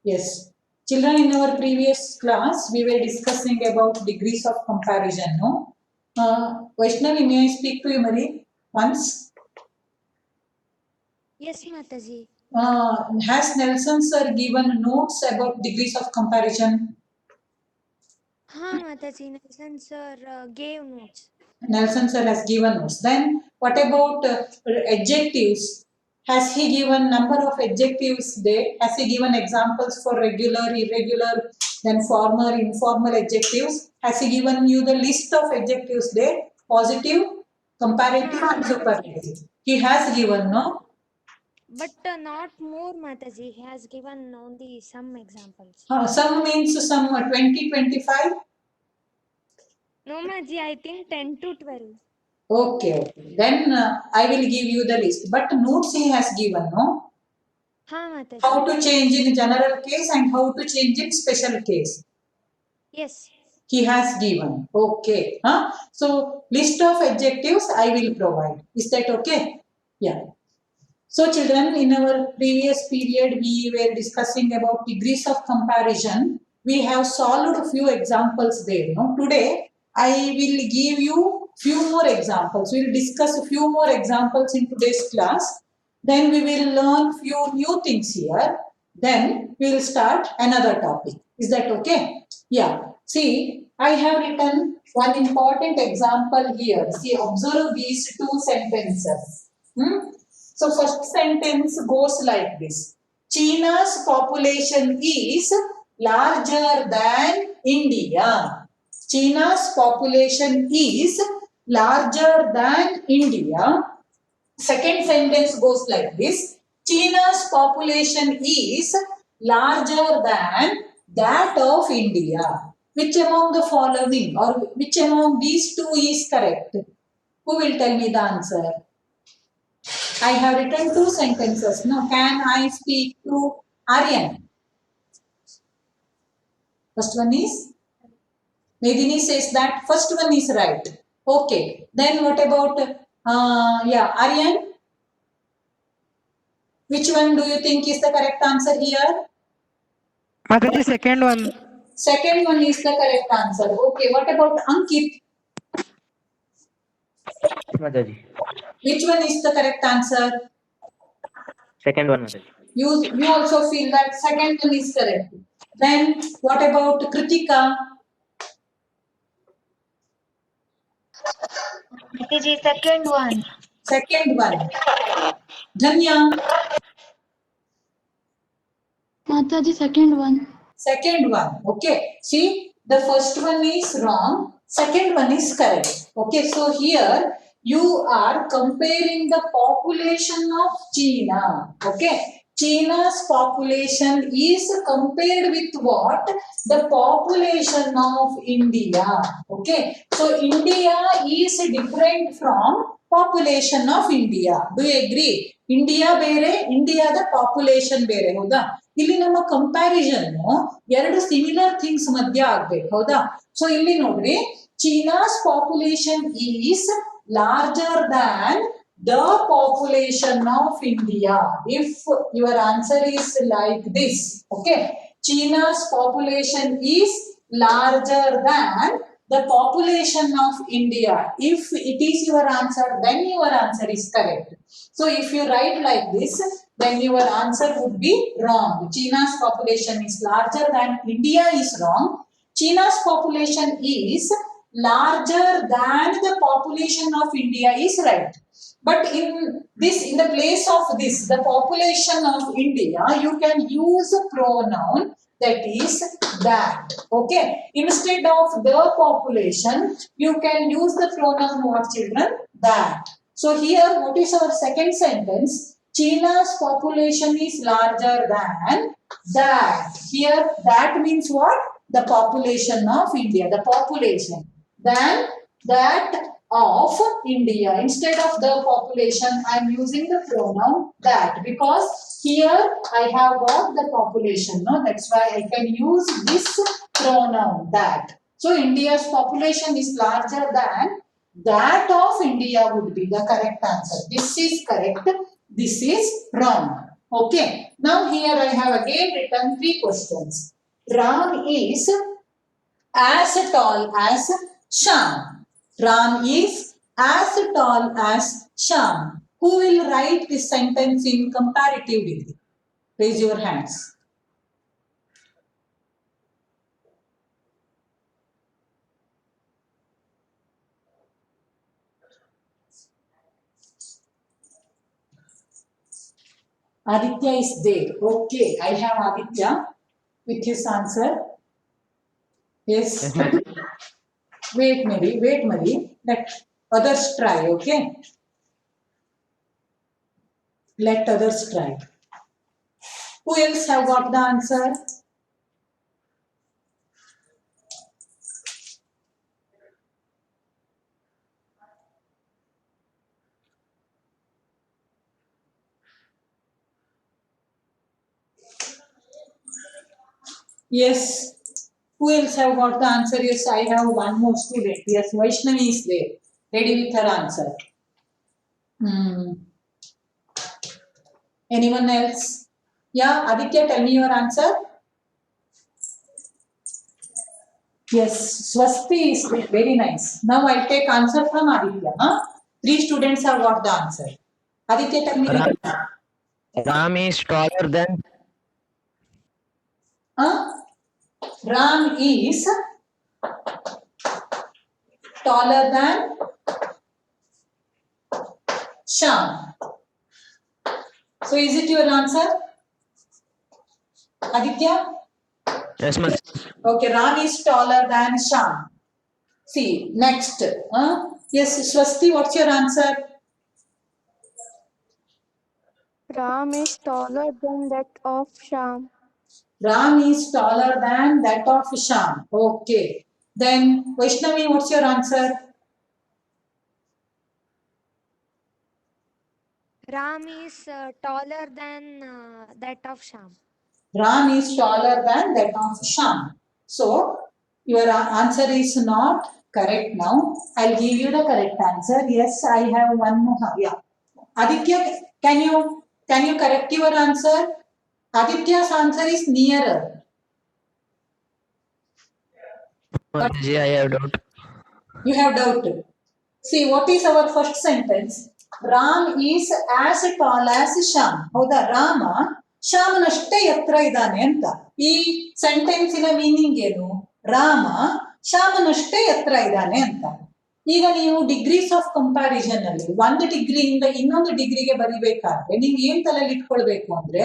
Yes. Children, in our previous class, we were discussing about degrees of comparison, no? Vaishnavi, may I speak to you, Marie, once? Yes, Mataji. Has Nelson sir given notes about degrees of comparison? Mataji, Nelson sir gave notes. Nelson sir has given notes. Then what about adjectives? Has he given number of adjectives there? Has he given examples for regular, irregular, then formal, informal adjectives? Has he given you the list of adjectives there? Positive, comparative, and superlative. He has given, no? But not more, Mataji. He has given only some examples. Some means some 20, 25. No, Mataji, I think 10 to 12. Okay, okay. Then I will give you the list. But notes he has given, no? Mataji. How to change in general case and how to change in special case. Yes. He has given. Okay. So list of adjectives I will provide. Is that okay? Yeah. So children, in our previous period, we were discussing about degrees of comparison. We have solved a few examples there. No? Today, I will give you few more examples. We will discuss a few more examples in today's class. Then we will learn few new things here. Then we will start another topic. Is that okay? Yeah. See, I have written one important example here. See, observe these two sentences. So first sentence goes like this. China's population is larger than India. China's population is larger than India. Second sentence goes like this. China's population is larger than that of India. Which among the following or which among these two is correct? Who will tell me the answer? I have written two sentences. Now, can I speak to Aryan? First one is, Medini says that first one is right. Okay. Then what about, Aryan? Which one do you think is the correct answer here? Mataji, second one. Second one is the correct answer. Okay. What about Ankit? Mataji. Which one is the correct answer? Second one, Mataji. You also feel that second one is correct. Then what about Kritika? Mataji, second one. Second one. Dhanya? Mataji, second one. Second one. Okay. See, the first one is wrong. Second one is correct. Okay. So here you are comparing the population of China. Okay. China's population is compared with what? The population of India. Okay. So India is different from population of India. Do you agree? India ಬೇರೆ Indiaದ population ಬೇರೆ ಹೌದಾ ಇಲ್ಲಿ ನಮ್ಮ comparison ಎರಡು similar things ಮಧ್ಯ ಆಗ್ಬೇಕು ಹೌದಾ so ಇಲ್ಲಿ ನೋಡ್ರಿ China's population is larger than the population of India if your answer is like this okay China's population is larger than the population of India. If it is your answer, then your answer is correct. So if you write like this, then your answer would be wrong. China's population is larger than India is wrong. China's population is larger than the population of India is right. But in the place of this, the population of India, you can use a pronoun that is that. Okay. Instead of the population, you can use the pronoun what children? That. So here, what is our second sentence? China's population is larger than that. Here, that means what? The population of India. The population. Than that of India. Instead of the population, I am using the pronoun that because here I have got the population. No, that's why I can use this pronoun that. So India's population is larger than that of India would be the correct answer. This is correct. This is wrong. Okay. Now here I have again written 3 questions. Ram is as tall as Sham. Ram is as tall as Sham. Who will write this sentence in comparative degree? Raise your hands. Aditya is there. Okay, I have Aditya with his answer. Yes. Yes, ma'am. Wait, Mary. Let others try, okay? Let others try. Who else have got the answer? Yes. Who else have got the answer? Yes, I have one more student. Yes, Vaishnavi is there. Ready with her answer. Anyone else? Yeah, Aditya, tell me your answer. Yes, Swasti is there. Very nice. Now I'll take answer from Aditya. Huh? 3 students have got the answer. Aditya, tell me. Ram is taller than Huh? Ram is taller than Sham. So is it your answer? Aditya? yes, ma'am. Okay, Ram is taller than Sham. See, next. Yes, Swasti, what's your answer? Ram is taller than that of Sham. Ram is taller than that of Sham. Okay. Then, Vaishnavi, what's your answer? Ram is taller than that of Sham. Ram is taller than that of Sham. So, your answer is not correct now. I'll give you the correct answer. Yes, I have one more. Yeah. Aditya, can you correct your answer? Aditya's answer is nearer. Mataji, I have doubt. You have doubt. See, what is our first sentence? Ram is as tall as Sham. ಹೌದಾ ರಾಮ ಶ್ಯಾಮನಷ್ಟೇ ಎತ್ತರ ಇದ್ದಾನೆ ಅಂತ. ಈ ಸೆಂಟೆನ್ಸಿನ meaning ಏನು? ರಾಮ ಶ್ಯಾಮನಷ್ಟೇ ಎತ್ತರ ಇದ್ದಾನೆ ಅಂತ. ಈಗ ನೀವು ಡಿಗ್ರೀಸ್ ಆಫ್ ಕಂಪ್ಯಾರಿಸನ್ ಅಲ್ಲಿ 1 ಡಿಗ್ರಿಯಿಂದ ಇನ್ನೊಂದು ಡಿಗ್ರಿಗೆ ಬರಿಬೇಕಾದ್ರೆ ನೀವು ಏನ್ ತಲೆಯಲ್ಲಿ ಇಟ್ಕೊಳ್ಬೇಕು ಅಂದ್ರೆ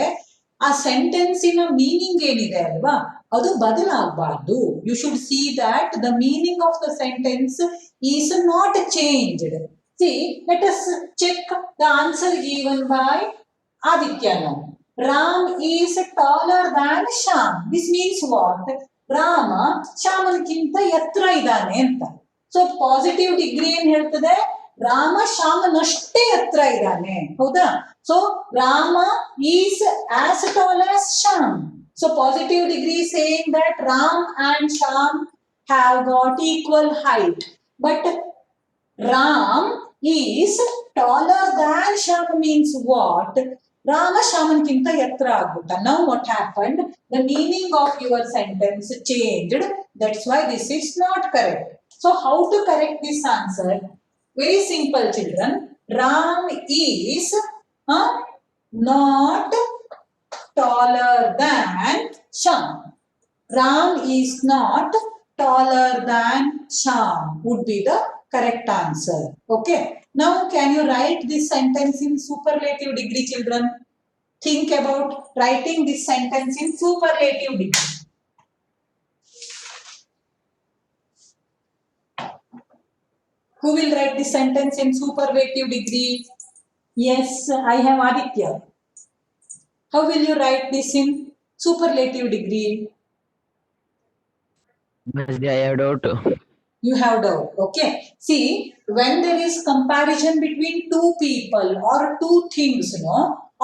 ಆ ಸೆಂಟೆನ್ಸಿನ ಮೀನಿಂಗ್ ಏನಿದೆ ಅಲ್ವಾ ಅದು ಬದಲಾಗಬಾರ್ದು. You should see that the meaning of the sentence is not changed. See let us check the answer given by Aditya now. Ram is taller than Sham. This means what? Rama ಶ್ಯಾಮನಕ್ಕಿಂತ ಎತ್ತರ ಇದ್ದಾನೆ ಅಂತ. So positive degree ಏನ್ ಹೇಳ್ತದೆ? ರಾಮ ಶ್ಯಾಮನಷ್ಟೇ ಎತ್ತರ ಇದ್ದಾನೆ. ಹೌದಾ? So Rama is as tall as Shyam. So positive degree saying that Ram and Shyam have got equal height. But Ram is taller than Shyam means what? Rama ಶ್ಯಾಮನ್ಕಿಂತ ಎತ್ತರ ಆಗ್ಬಿಟ್ಟ. Now what happened? The meaning of your sentence changed. That's why this is not correct. So how to correct this answer? Very simple, children. Ram is not taller than Sham. Ram is not taller than Sham would be the correct answer. Okay. Now can you write this sentence in superlative degree, children? Think about writing this sentence in superlative degree. Who will write this sentence in superlative degree? Yes, I have Aditya. How will you write this in superlative degree? Mataji, I have doubt. You have doubt. Okay. See, when there is comparison between two people or two things,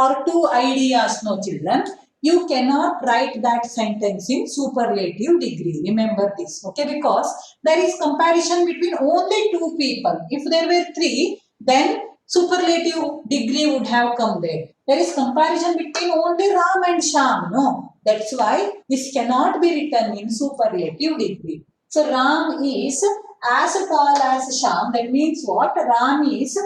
or two ideas, children, you cannot write that sentence in superlative degree. Remember this. Okay. Because there is comparison between only two people. If there were 3, then superlative degree would have come there. There is comparison between only Ram and Sham. No, that's why this cannot be written in superlative degree. So Ram is as tall as Sham. That means what? Ram is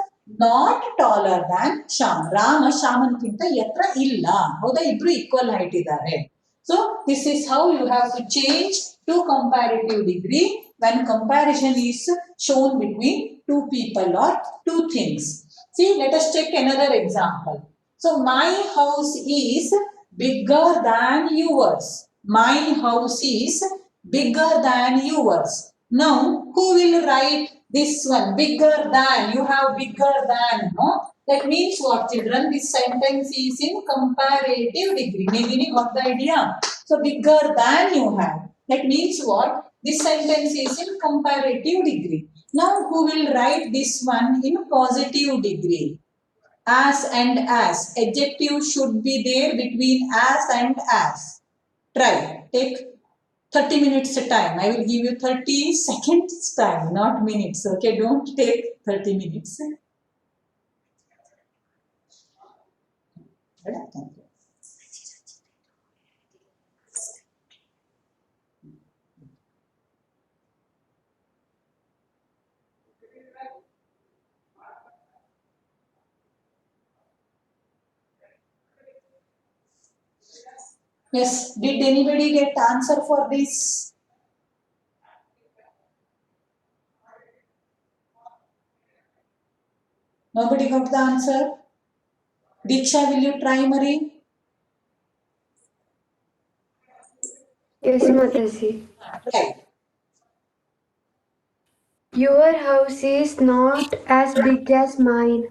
not taller than Sham. Rama Shamankinta yatra illa. Hauda ibru equal height idare. So this is how you have to change to comparative degree when comparison is shown between two people or two things. See, let us take another example. So my house is bigger than yours. My house is bigger than yours. Now, who will write this one? Bigger than. You have bigger than. No? That means what, children? This sentence is in comparative degree. Maybe you got the idea. So bigger than you have. That means what? This sentence is in comparative degree. Now who will write this one in positive degree? As and as. Adjective should be there between as and as. Try. Take 30 minutes time. I will give you 30 seconds time, not minutes. Okay, don't take 30 minutes. Thank you. Yes, did anybody get answer for this? Nobody got the answer? Diksha, will you try, Marie? Yes, Mataji. Try. Your house is not as big as mine.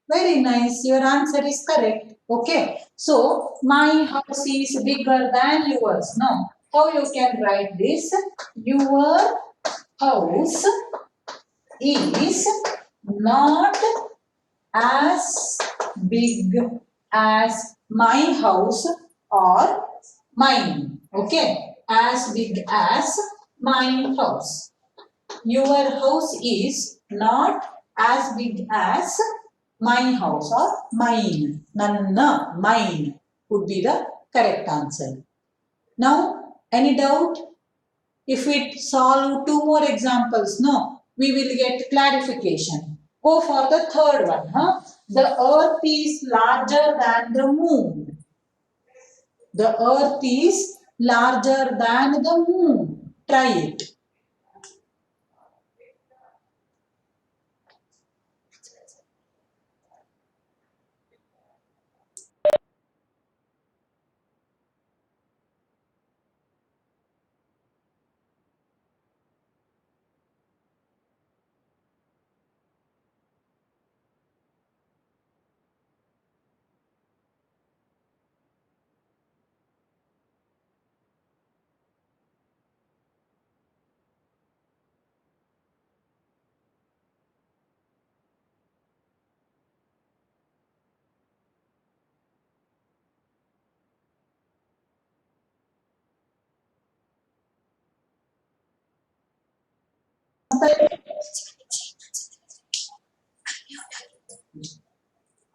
Very nice. Your answer is correct. Okay. So, my house is bigger than yours. No. How you can write this? Your house is not as big as my house or mine. Okay. As big as my house. Your house is not as big as my house or mine. Nanna, mine would be the correct answer. Now, any doubt? If we solve two more examples, no, we will get clarification. Go for the third one. Huh? The earth is larger than the moon. The earth is larger than the moon. Try it.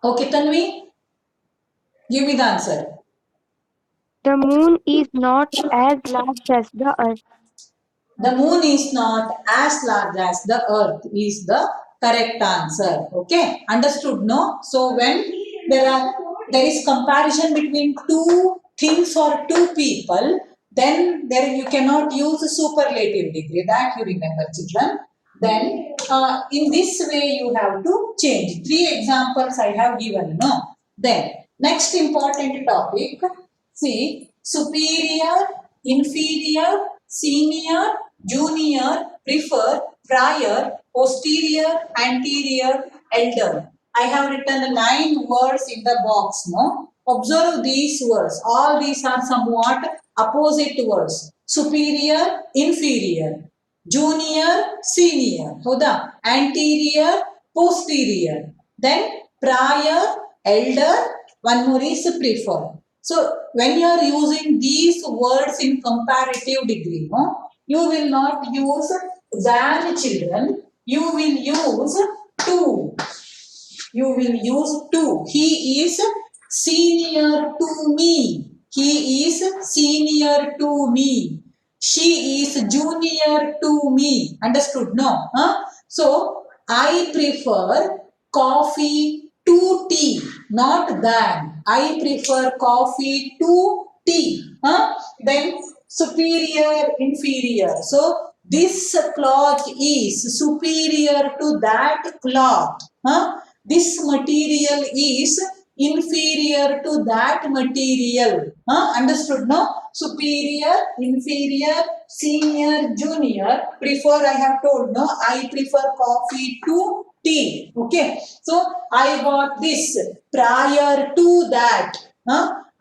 Okay, Tanvi, give me the answer. The moon is not as large as the earth. The moon is not as large as the earth is the correct answer. Okay, understood? No. So when there is comparison between two things or two people, then there you cannot use superlative degree. That you remember, children. Then in this way you have to change. 3 examples I have given. No. Then next important topic. See, superior, inferior, senior, junior, prefer, prior, posterior, anterior, elder. I have written 9 words in the box. No, observe these words. All these are somewhat opposite words. Superior, inferior, junior, senior. Hoda, anterior, posterior. Then prior, elder. One more is prefer. So when you are using these words in comparative degree, no, you will not use than, children. You will use to. you will use to. He is senior to me. He is senior to me. She is junior to me. Understood? No? Huh? So, I prefer coffee to tea, not than. I prefer coffee to tea. Huh? Then superior, inferior. So, this cloth is superior to that cloth. Huh? This material is inferior to that material. Understood? No? Superior, inferior, senior, junior. Prefer, I have told. No? I prefer coffee to tea. Okay. So, I got this prior to that.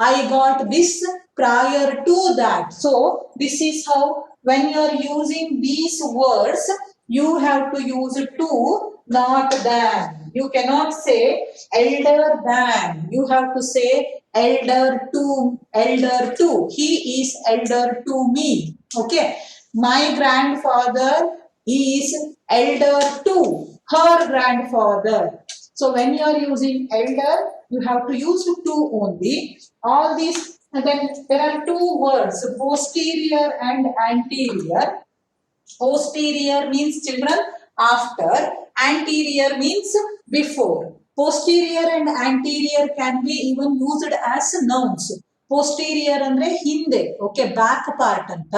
I got this prior to that. So, this is how when you are using these words, you have to use to, not than. You cannot say elder than. You have to say elder to, elder to. He is elder to me. Okay. My grandfather is elder to her grandfather. So when you are using elder, you have to use to only. All these, and then there are two words, posterior and anterior. Posterior means children after, anterior means before. Posterior and anterior can be even used as nouns. Posterior ಅಂದ್ರೆ ಹಿಂದೆ, okay, back part ಅಂತ.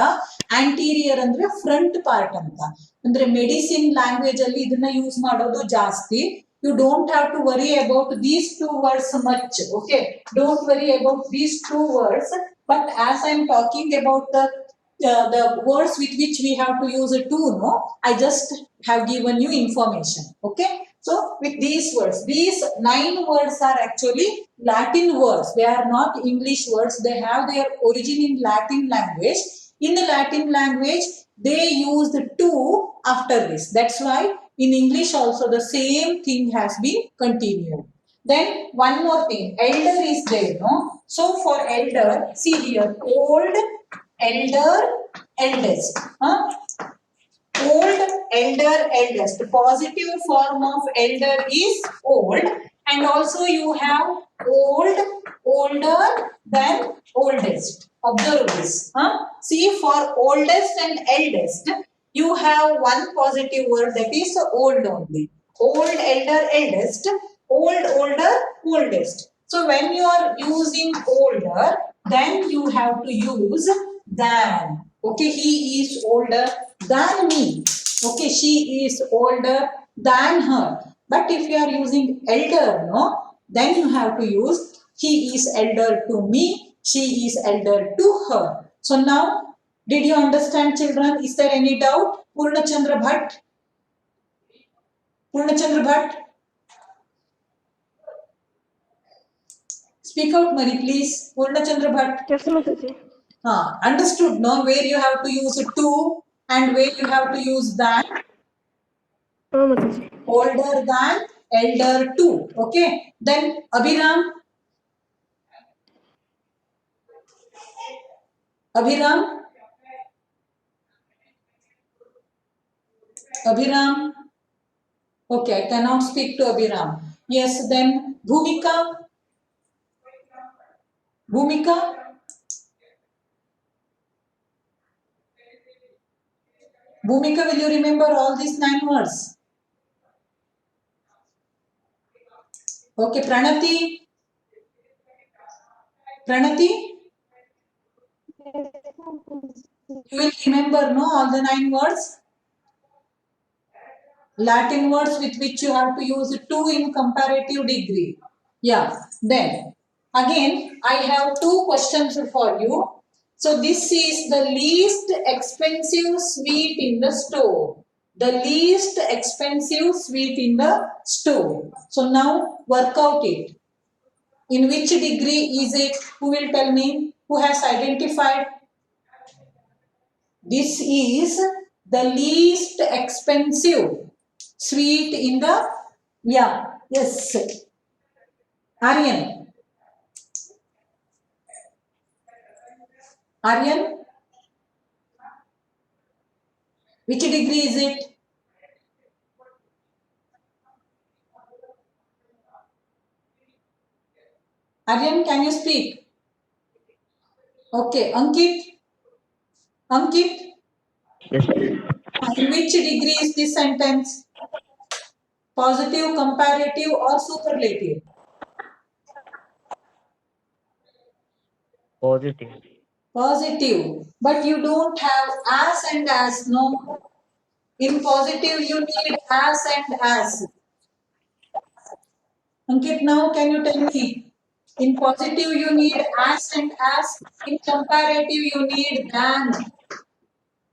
Anterior ಅಂದ್ರೆ front part ಅಂತ. ಅಂದ್ರೆ medicine language ಅಲ್ಲಿ ಇದನ್ನ use ಮಾಡೋದು ಜಾಸ್ತಿ. You don't have to worry about these two words much. Okay, don't worry about these two words. But as I am talking about the words with which we have to use it to, no, I just have given you information. Okay, so with these words, these 9 words are actually Latin words. They are not English words. They have their origin in Latin language. In the Latin language, they use the to after this. That's why in English also the same thing has been continued. Then one more thing, elder is there, no? So for elder, see here, old, elder, eldest. Old, elder, eldest. The positive form of elder is old, and also you have old, older, then oldest. Observe this. See, for oldest and eldest, you have one positive word, that is old only. Old, elder, eldest. Old, older, oldest. So when you are using older, then you have to use than. Okay, he is older than me. Okay, she is older than her. But if you are using elder, no, then you have to use he is elder to me, she is elder to her. So now, did you understand, children? Is there any doubt? Purnachandra Bhatt? Purnachandra Bhatt? Speak out, Mari, please. Purnachandra Bhatt. Yes, Mataji. Understood, no? Where you have to use to and where you have to use than. Oh, Mataji. Older than, elder to. Okay. Then Abhiram. Abhiram. Abhiram. Okay, I cannot speak to Abhiram. Yes, then Bhumika. Bhumika. Bhumika, will you remember all these 9 words? Okay, Pranati. Pranati. You will remember, no, all the 9 words? Latin words with which you have to use to in comparative degree. Yeah, then again I have 2 questions for you. So this is the least expensive sweet in the store. The least expensive sweet in the store. So now work out it. In which degree is it? Who will tell me? Who has identified? This is the least expensive sweet in the, yeah, yes, Aryan. Aryan, which degree is it? Aryan, can you speak? Okay, Ankit. Ankit, Yes. in which degree is this sentence? Positive, comparative, or superlative? Positive. Positive. But you don't have as and as, no? In positive, you need as and as. Ankit, now can you tell me? In positive, you need as and as. In comparative, you need than.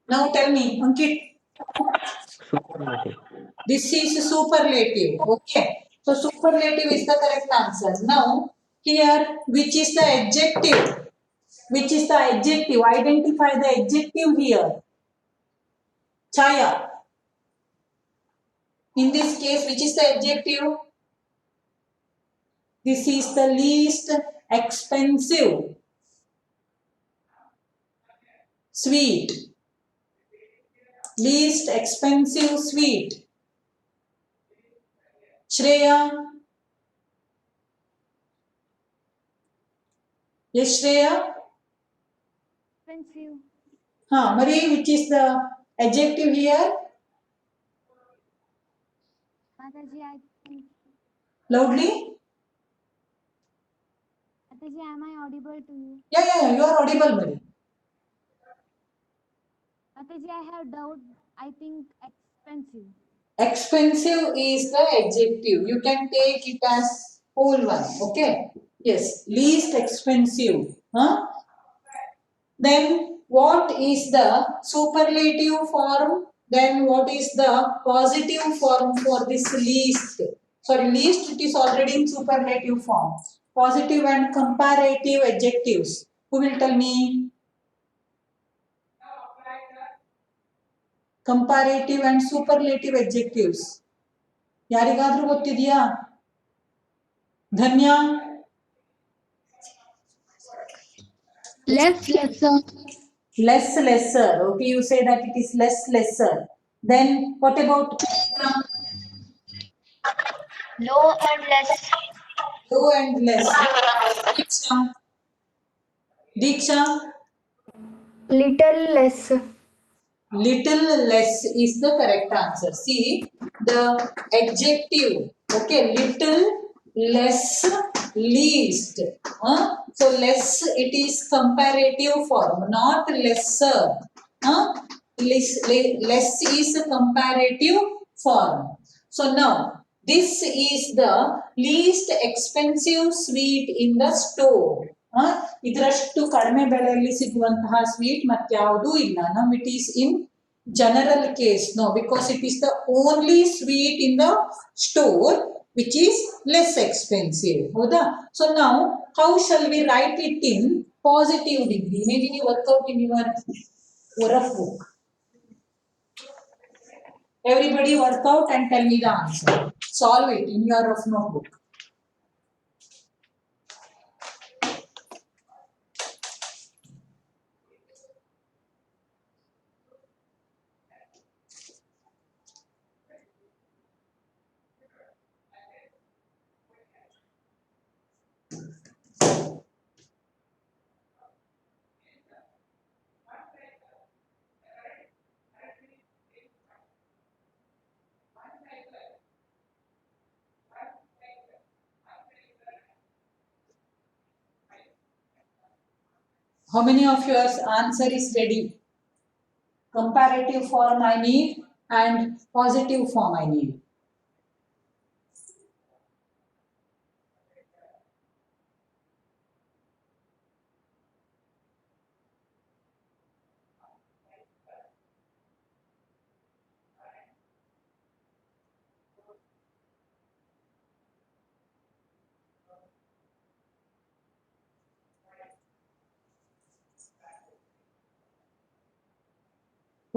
Now tell me, Ankit. Superlative. This is superlative. Okay. So superlative is the correct answer. Now, here, which is the adjective? Which is the adjective? Identify the adjective here. Chaya. In this case, which is the adjective? This is the least expensive. Sweet. Least expensive sweet. Shreya. Yes, Shreya. Expensive. Marie, which is the adjective here? Mataji, I think. Loudly. Mataji, am I audible to you? Yeah, you are audible, Marie. Mataji, I have doubt. I think expensive. Expensive is the adjective. You can take it as whole one. Okay. Yes. Least expensive. Then what is the superlative form? Then what is the positive form for this least? Sorry, least it is already in superlative form. Positive and comparative adjectives. Who will tell me? Comparative and superlative adjectives. ಯಾರಿಗಾದ್ರೂ ಗೊತ್ತಿದೆಯಾ? ಧನ್ಯ. Less, lesser. Less, lesser. Okay, you say that it is less, lesser. Then what about Low and less. low and less? Diksha. Diksha. Little less. Little less is the correct answer. See the adjective. Okay, little, less, least. So less it is comparative form, not lesser. Less is a comparative form. So now this is the least expensive sweet in the store. ಇದರಷ್ಟು ಕಡಿಮೆ ಬೆಲೆಯಲ್ಲಿ ಸಿಗುವಂತಹ sweet ಮತ್ಯಾವುದೂ ಇಲ್ಲ. ನಮ್ it is in general case. No, because it is the only sweet in the store which is less expensive. ಹೌದಾ? So ನಾವು how shall we write it in positive degree? Maybe you work out in your rough book. Everybody work out and tell me the answer. Solve it in your rough notebook. How many of yours answer is ready? Comparative form I need and positive form I need.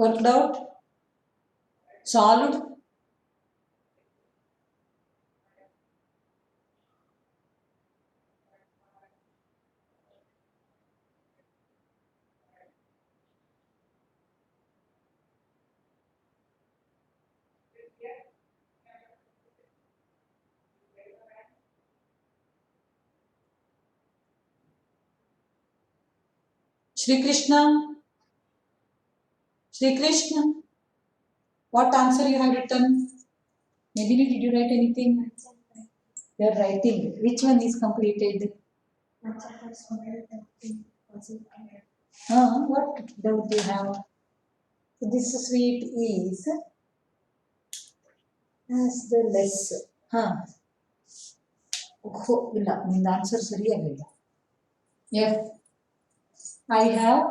Worked out? Solved? Shri Krishna. Shri Krishna. What answer you have written? Maybe did you write anything? You are writing. Which one is completed? What doubt you have? So this sweet is as the less. ಇಲ್ಲ ನಿಂದ answer ಸರಿಯಾಗಿಲ್ಲ. Yes, I have.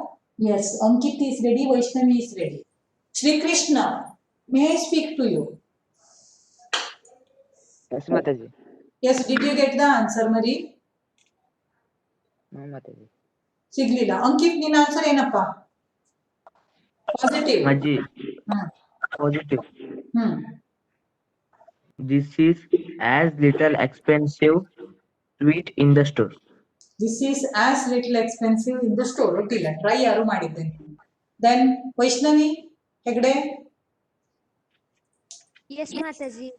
Yes, Ankit is ready. Vaishnavi is ready. Shri Krishna, may I speak to you? Yes, Mataji. Yes, did you get the answer, Mari? No, Mataji. ಸಿಗ್ಲಿಲ್ಲ. ಅಂಕಿತ್ ನಿನ್ನ answer ಏನಪ್ಪ? Positive. Maji. Positive. This is as little expensive sweet in the store. This is as little expensive in the store. ಒಟ್ಟಿಲ್ಲ try ಯಾರು ಮಾಡಿದ್ದೇನೆ. Then Vaishnavi Hegde. Yes, Mataji.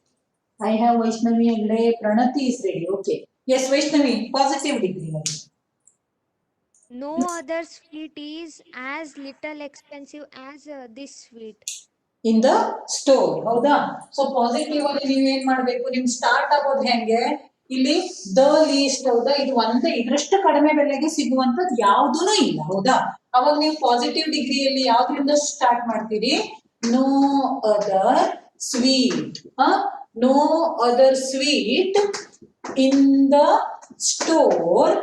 I have Vaishnavi Hegde. Pranati is ready. Okay. Yes, Vaishnavi, positive degree. No other sweet is as little expensive as this sweet. In the store. ಹೌದಾ? So positive ಅಲ್ಲಿ ನೀವೇನ್ ಮಾಡ್ಬೇಕು? ನಿಮ್ start ಆಗೋದು ಹೆಂಗೆ? ಇಲ್ಲಿ the least ಹೌದಾ? ಇದು ಒಂದೇ, ಇದರಷ್ಟು ಕಡಿಮೆ ಬೆಲೆಗೆ ಸಿಗುವಂತದ್ದು ಯಾವುದೂ ಇಲ್ಲ. ಹೌದಾ? ಅವಾಗ ನೀವು ಪಾಸಿಟಿವ್ ಡಿಗ್ರಿಯಲ್ಲಿ ಯಾವ್ದ್ರಿಂದ ಸ್ಟಾರ್ಟ್ ಮಾಡ್ತೀರಿ? No other sweet. No other sweet in the store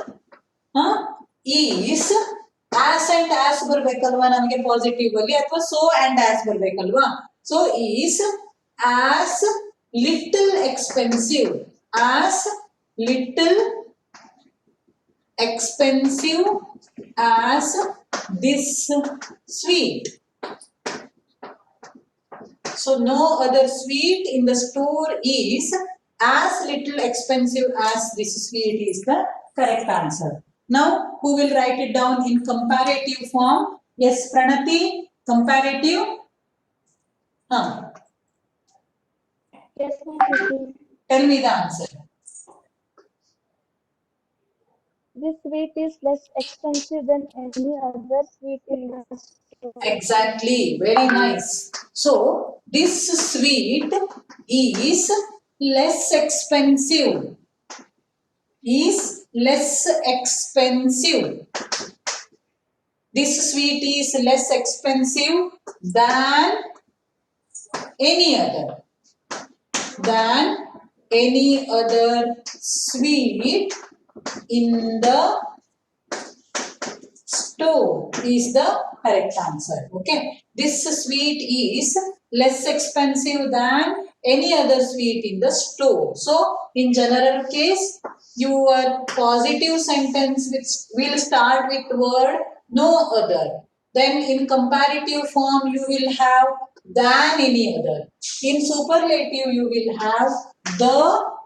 is as and as ಬರ್ಬೇಕಲ್ವಾ ನಮಗೆ ಪಾಸಿಟಿವ್ ಅಲ್ಲಿ, ಅಥವಾ ಸೋ ಅಂಡ್ ಆಸ್ ಬರ್ಬೇಕಲ್ವಾ? So is as little expensive, as little expensive as this sweet. So no other sweet in the store is as little expensive as this sweet is the correct answer. Now who will write it down in comparative form? Yes, Pranati, comparative. Yes, Mataji. Tell me the answer. This sweet is less expensive than any other sweet in the store. Exactly, very nice. So this sweet is less expensive. Is less expensive. This sweet is less expensive than any other. Than any other sweet in the store is the correct answer. Okay, this sweet is less expensive than any other sweet in the store. So in general case, your positive sentence which will start with word no other. Then in comparative form you will have than any other. In superlative you will have the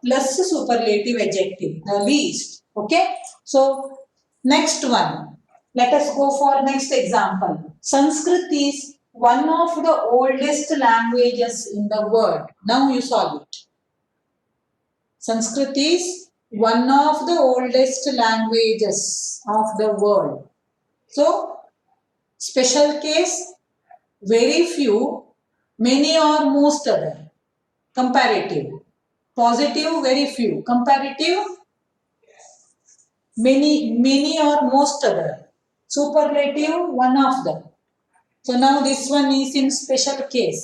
plus superlative adjective, the least. Okay, so next one. Let us go for next example. Sanskrit is one of the oldest languages in the world. Now you solve it. Sanskrit is one of the oldest languages of the world. So, special case, very few, many or most other. Comparative. Positive, very few. Comparative, many or most other. Superlative, one of them. So now this one is in special case.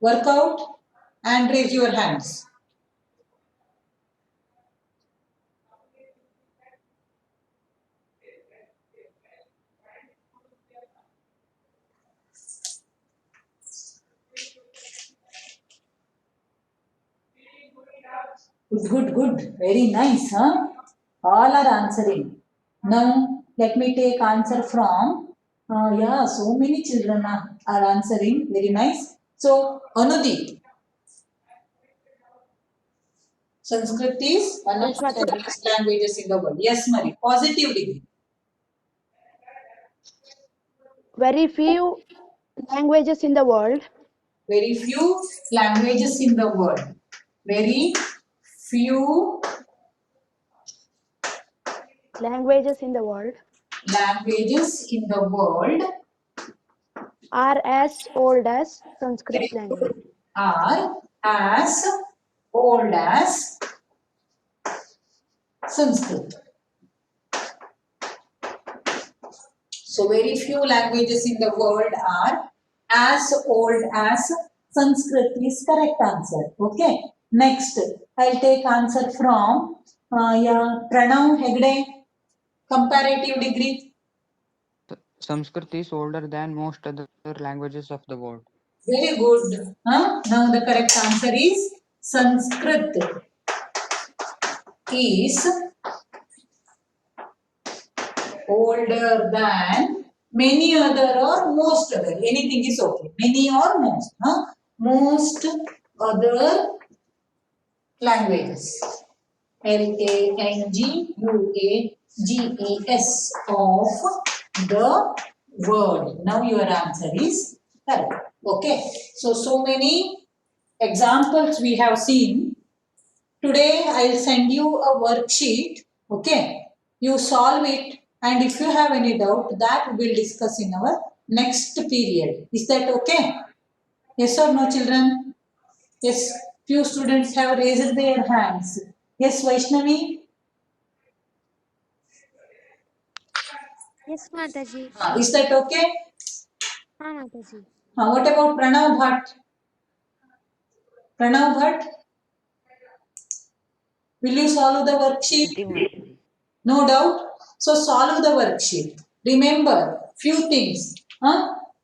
Work out and raise your hands. Good. Very nice, huh? All are answering. Now, let me take answer from, yeah, so many children are answering. Very nice. So, Anudeep. Sanskrit is one of the oldest languages in the world. Yes, Mari. Positive degree. Very few languages in the world. Very few languages in the world. Very few languages in the world Languages in the world are as old as Sanskrit language. are as old as Sanskrit. So very few languages in the world are as old as Sanskrit is correct answer. Okay. Next, I'll take answer from Pranav Hegde. Comparative degree. Sanskrit is older than most other languages of the world. Very good. Huh? Now the correct answer is Sanskrit is older than many other or most other. Anything is okay. Many or most. Huh? Most other languages. languages of the world. Now your answer is correct. Okay. So many examples we have seen. Today I'll send you a worksheet. Okay. You solve it, and if you have any doubt, that we will discuss in our next period. Is that okay? Yes or no, children? Yes. Few students have raised their hands. Yes, Vaishnavi? Yes, Mataji. Is that okay? Mataji. What about Pranav Bhatt? Pranav Bhatt? Will you solve the worksheet? No doubt. So solve the worksheet. Remember few things.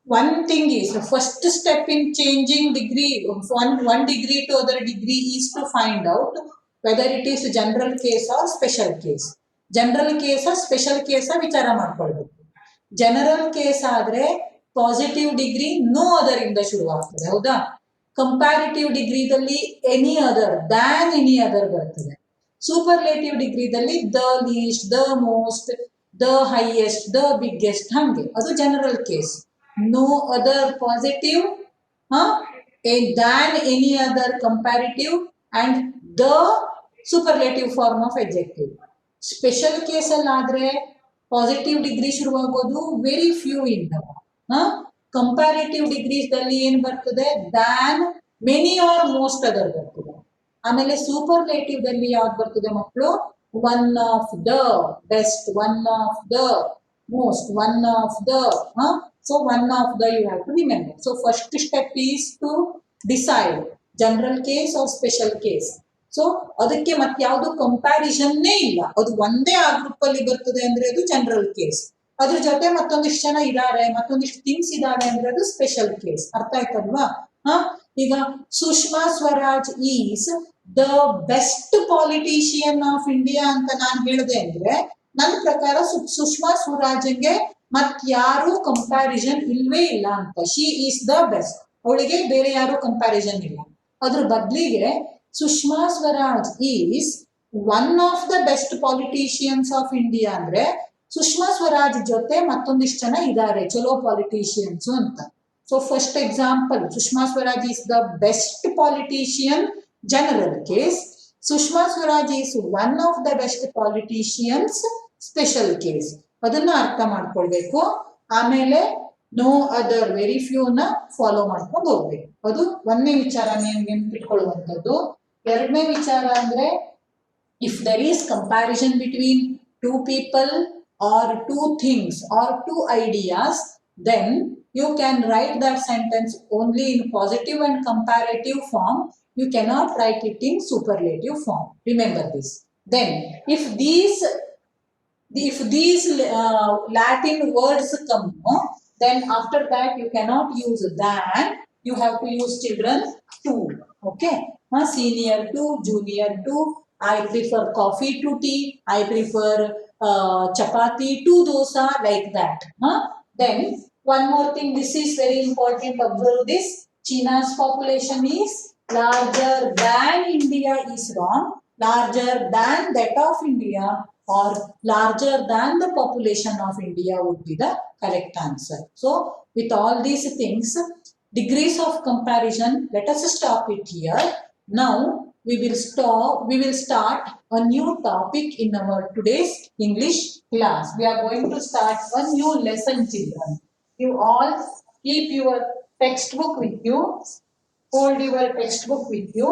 One thing is the first step in changing degree, one degree to other degree is to find out whether it is general case or special case. General case or special case ವಿಚಾರ ಮಾಡ್ಕೊಳ್ಬೇಕು. General case ಆದ್ರೆ positive degree no other ಇಂದ ಶುರುವಾಗ್ತದೆ ಹೌದಾ. Comparative ಡಿಗ್ರಿದಲ್ಲಿ any other than any other ಬರ್ತದೆ. Superlative ಡಿಗ್ರಿದಲ್ಲಿ the least, the most, the highest, the biggest ಹಂಗೆ ಅದು general case. No other positive than any other comparative and the superlative form of adjective. Special ಕೇಸಲ್ಲಿ ಆದ್ರೆ positive degree ಶುರುವಾಗೋದು very few ಇಂದ. Comparative ಡಿಗ್ರೀಸ್ದಲ್ಲಿ ಏನ್ ಬರ್ತದೆ than many or most other ಬರ್ತದೆ. ಆಮೇಲೆ ಸೂಪರ್ಲೇಟಿವ್ ದಲ್ಲಿ ಯಾವ್ದು ಬರ್ತದೆ ಮಕ್ಕಳು one of the best, one of the most, one of the. So one of the you have to remember. So first step is to decide general case or special case. So ಅದಕ್ಕೆ ಮತ್ತೆ ಯಾವುದು ಕಂಪ್ಯಾರಿಸನ್ನೇ ಇಲ್ಲ, ಅದು ಒಂದೇ ಆ group ಅಲ್ಲಿ ಬರ್ತದೆ ಅಂದ್ರೆ ಅದು ಜನರಲ್ ಕೇಸ್. ಅದ್ರ ಜೊತೆ ಮತ್ತೊಂದಿಷ್ಟು ಜನ ಇದ್ದಾರೆ, ಮತ್ತೊಂದಿಷ್ಟು ಥಿಂಗ್ಸ್ ಇದಾವೆ ಅಂದ್ರೆ ಅದು ಸ್ಪೆಷಲ್ ಕೇಸ್. ಅರ್ಥ ಆಯ್ತಲ್ವಾ? ಈಗ Sushma Swaraj is the best politician of India ಅಂತ ನಾನು ಹೇಳಿದೆ ಅಂದ್ರೆ ನನ್ನ ಪ್ರಕಾರ ಸುಷ್ಮಾ ಸ್ವರಾಜ್ಗೆ ಮತ್ಯಾರು ಕಂಪ್ಯಾರಿಸನ್ ಇಲ್ವೇ ಇಲ್ಲ ಅಂತ. ಶಿ ಈಸ್ ದ ಬೆಸ್ಟ್, ಅವಳಿಗೆ ಬೇರೆ ಯಾರು ಕಂಪ್ಯಾರಿಸನ್ ಇಲ್ಲ. ಅದ್ರ ಬದಲಿಗೆ Sushma Swaraj is one of the best politicians of India ಅಂದ್ರೆ ಸುಷ್ಮಾ ಸ್ವರಾಜ್ ಜೊತೆ ಮತ್ತೊಂದಿಷ್ಟು ಜನ ಇದ್ದಾರೆ ಚಲೋ ಪಾಲಿಟಿಷಿಯನ್ಸ್ ಅಂತ. So first example, Sushma Swaraj is the best politician general case, Sushma Swaraj is one of the best politicians special case. ಅದನ್ನ ಅರ್ಥ ಮಾಡ್ಕೊಳ್ಬೇಕು. ಆಮೇಲೆ ನೋ ಅದರ್ ವೆರಿ ಫ್ಯೂ ನ ಫಾಲೋ ಮಾಡ್ಕೊಂಡು ಹೋಗ್ಬೇಕು. ಅದು ಒಂದನೇ ವಿಚಾರ ನೆನ್ಪಿಟ್ಕೊಳ್ಳುವಂಥದ್ದು. ಎರಡನೇ ವಿಚಾರ ಅಂದ್ರೆ if there is comparison between two people or two things or two ideas, then you can write that sentence only in positive and comparative form. You cannot write it in superlative form. Remember this. Then if these Latin words come, then after that you cannot use than, you have to use children to. Okay, senior to, junior to, I prefer coffee to tea, I prefer chapati to dosa, like that. Then one more thing, this is very important, observe this. China's population is larger than India is wrong. Larger than that of India or larger than the population of India would be the correct answer. So with all these things, degrees of comparison, let us stop it here. Now we will start a new topic in our today's English class. We are going to start a new lesson, children. You all keep your textbook with you. Hold your textbook with you.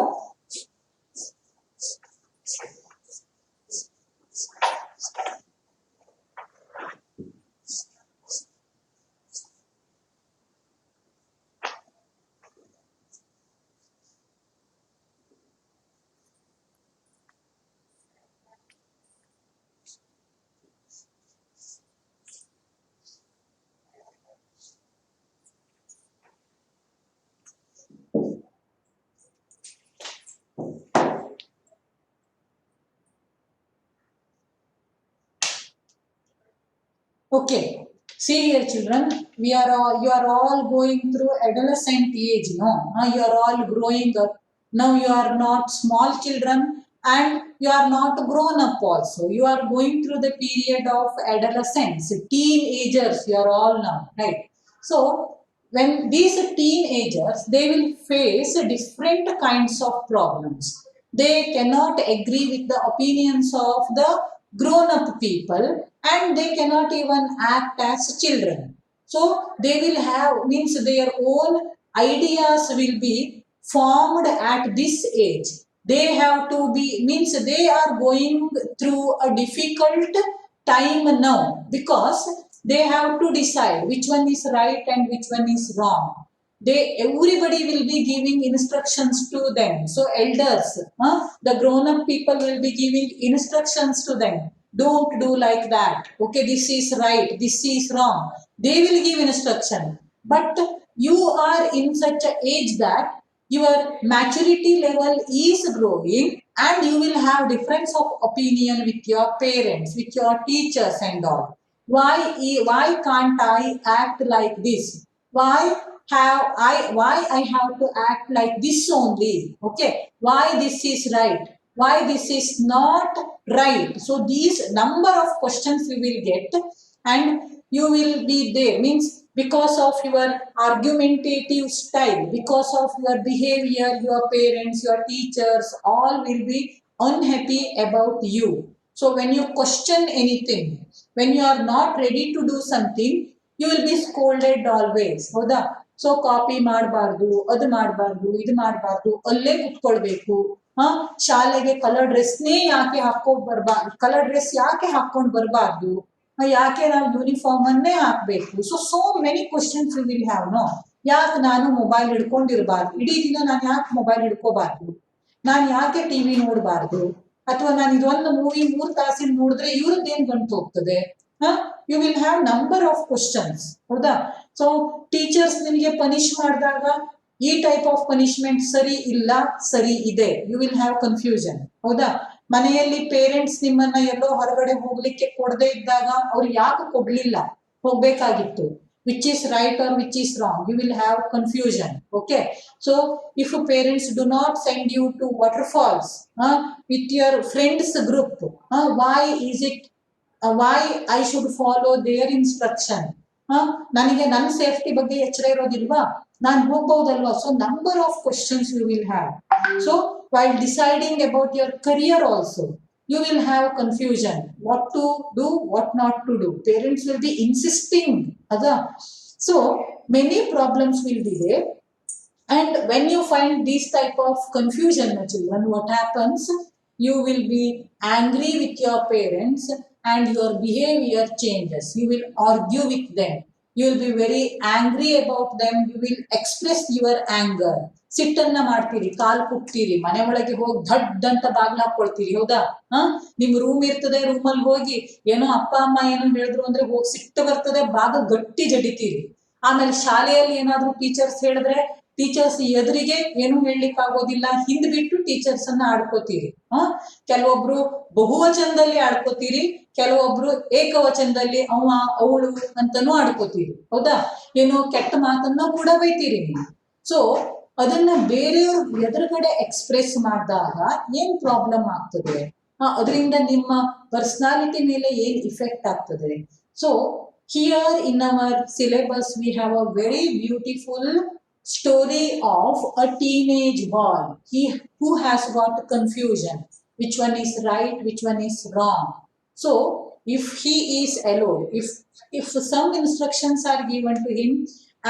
Okay, see here, children. You are all going through adolescent age, no? You are all growing up. Now you are not small children and you are not grown up also. You are going through the period of adolescence, teenagers. You are all now, right? So when these teenagers, they will face different kinds of problems. They cannot agree with the opinions of the grown up people and they cannot even act as children. So they will have, means their own ideas will be formed at this age. They have to be, means they are going through a difficult time now because they have to decide which one is right and which one is wrong. Everybody will be giving instructions to them. So elders, the grown up people will be giving instructions to them. Don't do like that. Okay, this is right, this is wrong. They will give instruction. But you are in such an age that your maturity level is growing and you will have difference of opinion with your parents, with your teachers and all. Why can't I act like this? Why I have to act like this only? Okay, why this is right? Why this is not right? So these number of questions you will get and you will be there, means because of your argumentative style, because of your behavior, your parents, your teachers, all will be unhappy about you. So when you question anything, when you are not ready to do something, you will be scolded always. ಹೌದಾ? So copy ಮಾಡಬಾರ್ದು, ಅದು ಮಾಡಬಾರ್ದು, ಇದು ಮಾಡಬಾರ್ದು, ಅಲ್ಲೇ ಕುತ್ಕೊಳ್ಬೇಕು. ಶಾಲೆಗೆ colour ಡ್ರೆಸ್ನೇ ಯಾಕೆ ಹಾಕೊಂಡು ಬರಬಾರ್ದು, ಕಲರ್ ಡ್ರೆಸ್ ಯಾಕೆ ಹಾಕೊಂಡು ಬರಬಾರ್ದು, ಯಾಕೆ ನಾವು ಯೂನಿಫಾರ್ಮ್ ಅನ್ನೇ ಹಾಕ್ಬೇಕು. So many questions you will have, no? ಯಾಕೆ ನಾನು ಮೊಬೈಲ್ ಹಿಡ್ಕೊಂಡಿರ್ಬಾರ್ದು, ಇಡೀ ದಿನ ನಾನು ಯಾಕೆ ಮೊಬೈಲ್ ಹಿಡ್ಕೋಬಾರ್ದು, ನಾನು ಯಾಕೆ ಟಿವಿ ನೋಡಬಾರ್ದು, ಅಥವಾ ನಾನು ಇದೊಂದು ಮೂವಿ 3 ತಾಸಿನ ನೋಡಿದ್ರೆ ಇವ್ರದ್ದೇನು ಗಂಟು ಹೋಗ್ತದೆ. You will have number of questions. ಹೌದಾ? ಸೊ ಟೀಚರ್ಸ್ ನಿಮಗೆ ಪನಿಷ್ ಮಾಡಿದಾಗ ಈ ಟೈಪ್ ಆಫ್ ಪನಿಷ್ಮೆಂಟ್ ಸರಿ ಇಲ್ಲ, ಸರಿ ಇದೆ, ಯು ವಿಲ್ ಹ್ಯಾವ್ ಕನ್ಫ್ಯೂಷನ್. ಹೌದಾ? ಮನೆಯಲ್ಲಿ ಪೇರೆಂಟ್ಸ್ ನಿಮ್ಮನ್ನ ಎಲ್ಲೋ ಹೊರಗಡೆ ಹೋಗ್ಲಿಕ್ಕೆ ಕೊಡದೇ ಇದ್ದಾಗ ಅವ್ರು ಯಾಕೆ ಕೊಡ್ಲಿಲ್ಲ, ಹೋಗ್ಬೇಕಾಗಿತ್ತು, which is right or which is wrong, you will have confusion. Okay, so if parents do not send you to waterfalls with your friends group, why is it, why I should follow their instruction? ನನಗೆ ನನ್ನ safety ಬಗ್ಗೆ ಎಚ್ಚರ ಇರೋದಿಲ್ವಾ, ನಾನು ಹೋಗ್ಬಹುದಲ್ವಾ? So number of questions you will have. So while deciding about your career also, you will have confusion, what to do, what not to do. Parents will be insisting. So many problems will be there. And when you find this type of confusion, children, what happens? You will be angry with your parents and your behavior changes. You will argue with them. You will be very angry about them. You will express your anger. ಸಿಟ್ಟನ್ನ ಮಾಡ್ತೀರಿ, ಕಾಲ್ ಕುಟ್ತೀರಿ, ಮನೆ ಒಳಗೆ ಹೋಗಿ ಧಡ್ ಅಂತ ಬಾಗ್ಲ ಹಾಕೊಳ್ತೀರಿ. ಹೌದಾ? ನಿಮ್ room ಇರ್ತದೆ, ರೂಮಲ್ಲಿ ಹೋಗಿ ಏನೋ ಅಪ್ಪ ಅಮ್ಮ ಏನೋ ಹೇಳಿದ್ರು ಅಂದ್ರೆ ಹೋಗಿ ಸಿಟ್ಟು ಬರ್ತದೆ, ಬಾಗ ಗಟ್ಟಿ ಜಡಿತೀರಿ. ಆಮೇಲೆ ಶಾಲೆಯಲ್ಲಿ ಏನಾದ್ರು ಟೀಚರ್ಸ್ ಹೇಳಿದ್ರೆ ಟೀಚರ್ಸ್ ಎದುರಿಗೆ ಏನು ಹೇಳಲಿಕ್ಕೆ ಆಗೋದಿಲ್ಲ, ಹಿಂದ್ ಬಿಟ್ಟು ಟೀಚರ್ಸ್ ಅನ್ನ ಆಡ್ಕೋತೀರಿ. ಕೆಲವೊಬ್ರು ಬಹುವಚನದಲ್ಲಿ ಆಡ್ಕೋತೀರಿ, ಕೆಲವೊಬ್ರು ಏಕವಚನದಲ್ಲಿ ಅವ ಅವಳು ಅಂತಾನೂ ಆಡ್ಕೋತೀರಿ. ಹೌದಾ? ಏನೋ ಕೆಟ್ಟ ಮಾತನ್ನ ಕೂಡ ಬೈತೀರಿ ನೀವು. ಸೊ ಅದನ್ನ ಬೇರೆಯವ್ರ ಎದುರುಗಡೆ ಎಕ್ಸ್ಪ್ರೆಸ್ ಮಾಡಿದಾಗ ಏನ್ ಪ್ರಾಬ್ಲಮ್ ಆಗ್ತದೆ, ಅದರಿಂದ ನಿಮ್ಮ ಪರ್ಸನಾಲಿಟಿ ಮೇಲೆ ಏನ್ ಇಫೆಕ್ಟ್ ಆಗ್ತದೆ. So here in our syllabus we have a very beautiful story of a teenage boy who has got confusion. which one is right, which one is wrong. So if he is allowed, if some instructions are given to him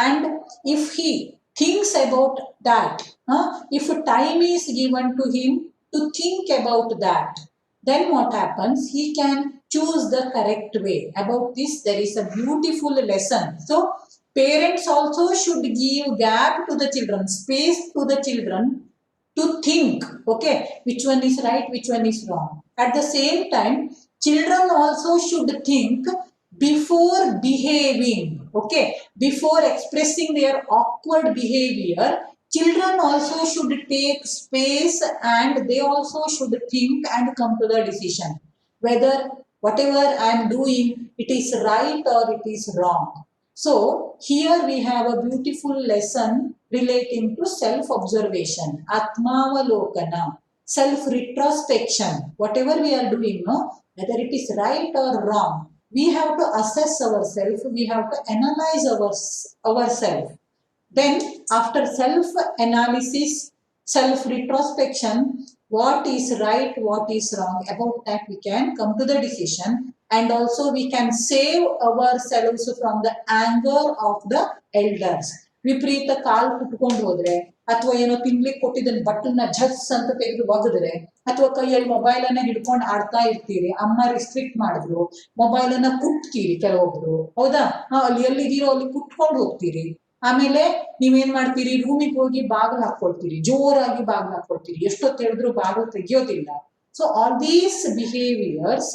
and if he thinks about that, if time is given to him to think about that, then what happens? He can choose the correct way. About this, there is a beautiful lesson. So, parents also should give gap to the children, space to the children to think, okay, which one is right, which one is wrong. At the same time, children also should think before behaving, okay, before expressing their awkward behavior. Children also should take space and they also should think and come to the decision whether whatever I am doing, it is right or it is wrong. So here we have a beautiful lesson relating to self-observation, Atmavalokana, self-retrospection. Whatever we are doing, no, whether it is right or wrong, we have to assess ourselves, we have to analyze ourselves. Then after self-analysis, self-retrospection, what is right, what is wrong, about that we can come to the decision and also we can save ourselves from the anger of the elders. ವಿಪರೀತ ಕಾಲ್ ಕುಟ್ಕೊಂಡು ಹೋದ್ರೆ ಅಥವಾ ಏನೋ ತಿನ್ಲಿಕ್ಕೆ ಕೊಟ್ಟಿದ್ದನ್ನ ಬಟ್ಟನ್ನ ಝಸ್ ಅಂತ ತೆಗೆದು ಒಗೆದ್ರೆ ಅಥವಾ ಕೈಯಲ್ಲಿ mobile ಅನ್ನ ಹಿಡ್ಕೊಂಡು ಆಡ್ತಾ ಇರ್ತೀರಿ, ಅಮ್ಮ ರಿಸ್ಟ್ರಿಕ್ಟ್ ಮಾಡಿದ್ರು, ಮೊಬೈಲ್ ಅನ್ನ ಕುಟ್ತೀರಿ ಕೆಲವೊಬ್ರು, ಹೌದಾ? ಅಲ್ಲಿ ಎಲ್ಲಿದ್ದೀರೋ ಅಲ್ಲಿ ಕುಟ್ಕೊಂಡು ಹೋಗ್ತೀರಿ. ಆಮೇಲೆ ನೀವೇನ್ ಮಾಡ್ತೀರಿ, ರೂಮಿಗೆ ಹೋಗಿ ಬಾಗಿಲು ಹಾಕೊಳ್ತೀರಿ, ಜೋರಾಗಿ ಬಾಗಿಲು ಹಾಕೊಳ್ತೀರಿ, ಎಷ್ಟೊತ್ತು ಹೇಳಿದ್ರು ಬಾಗಿಲು ತೆಗಿಯೋದಿಲ್ಲ. So all these behaviours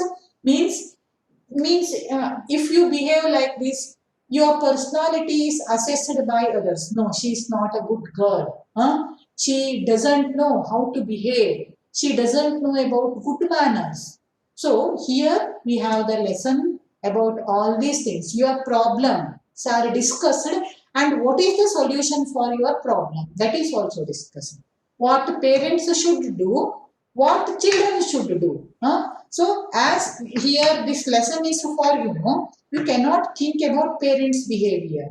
means if you behave like this, your personality is assessed by others. No, she is not a good girl. She doesn't know how to behave. She doesn't know about good manners. So here we have the lesson about all these things. Your problems are discussed and what is the solution for your problem, that is also discussed. What parents should do, what children should do. So as here this lesson is for you, you cannot think about parents' behavior.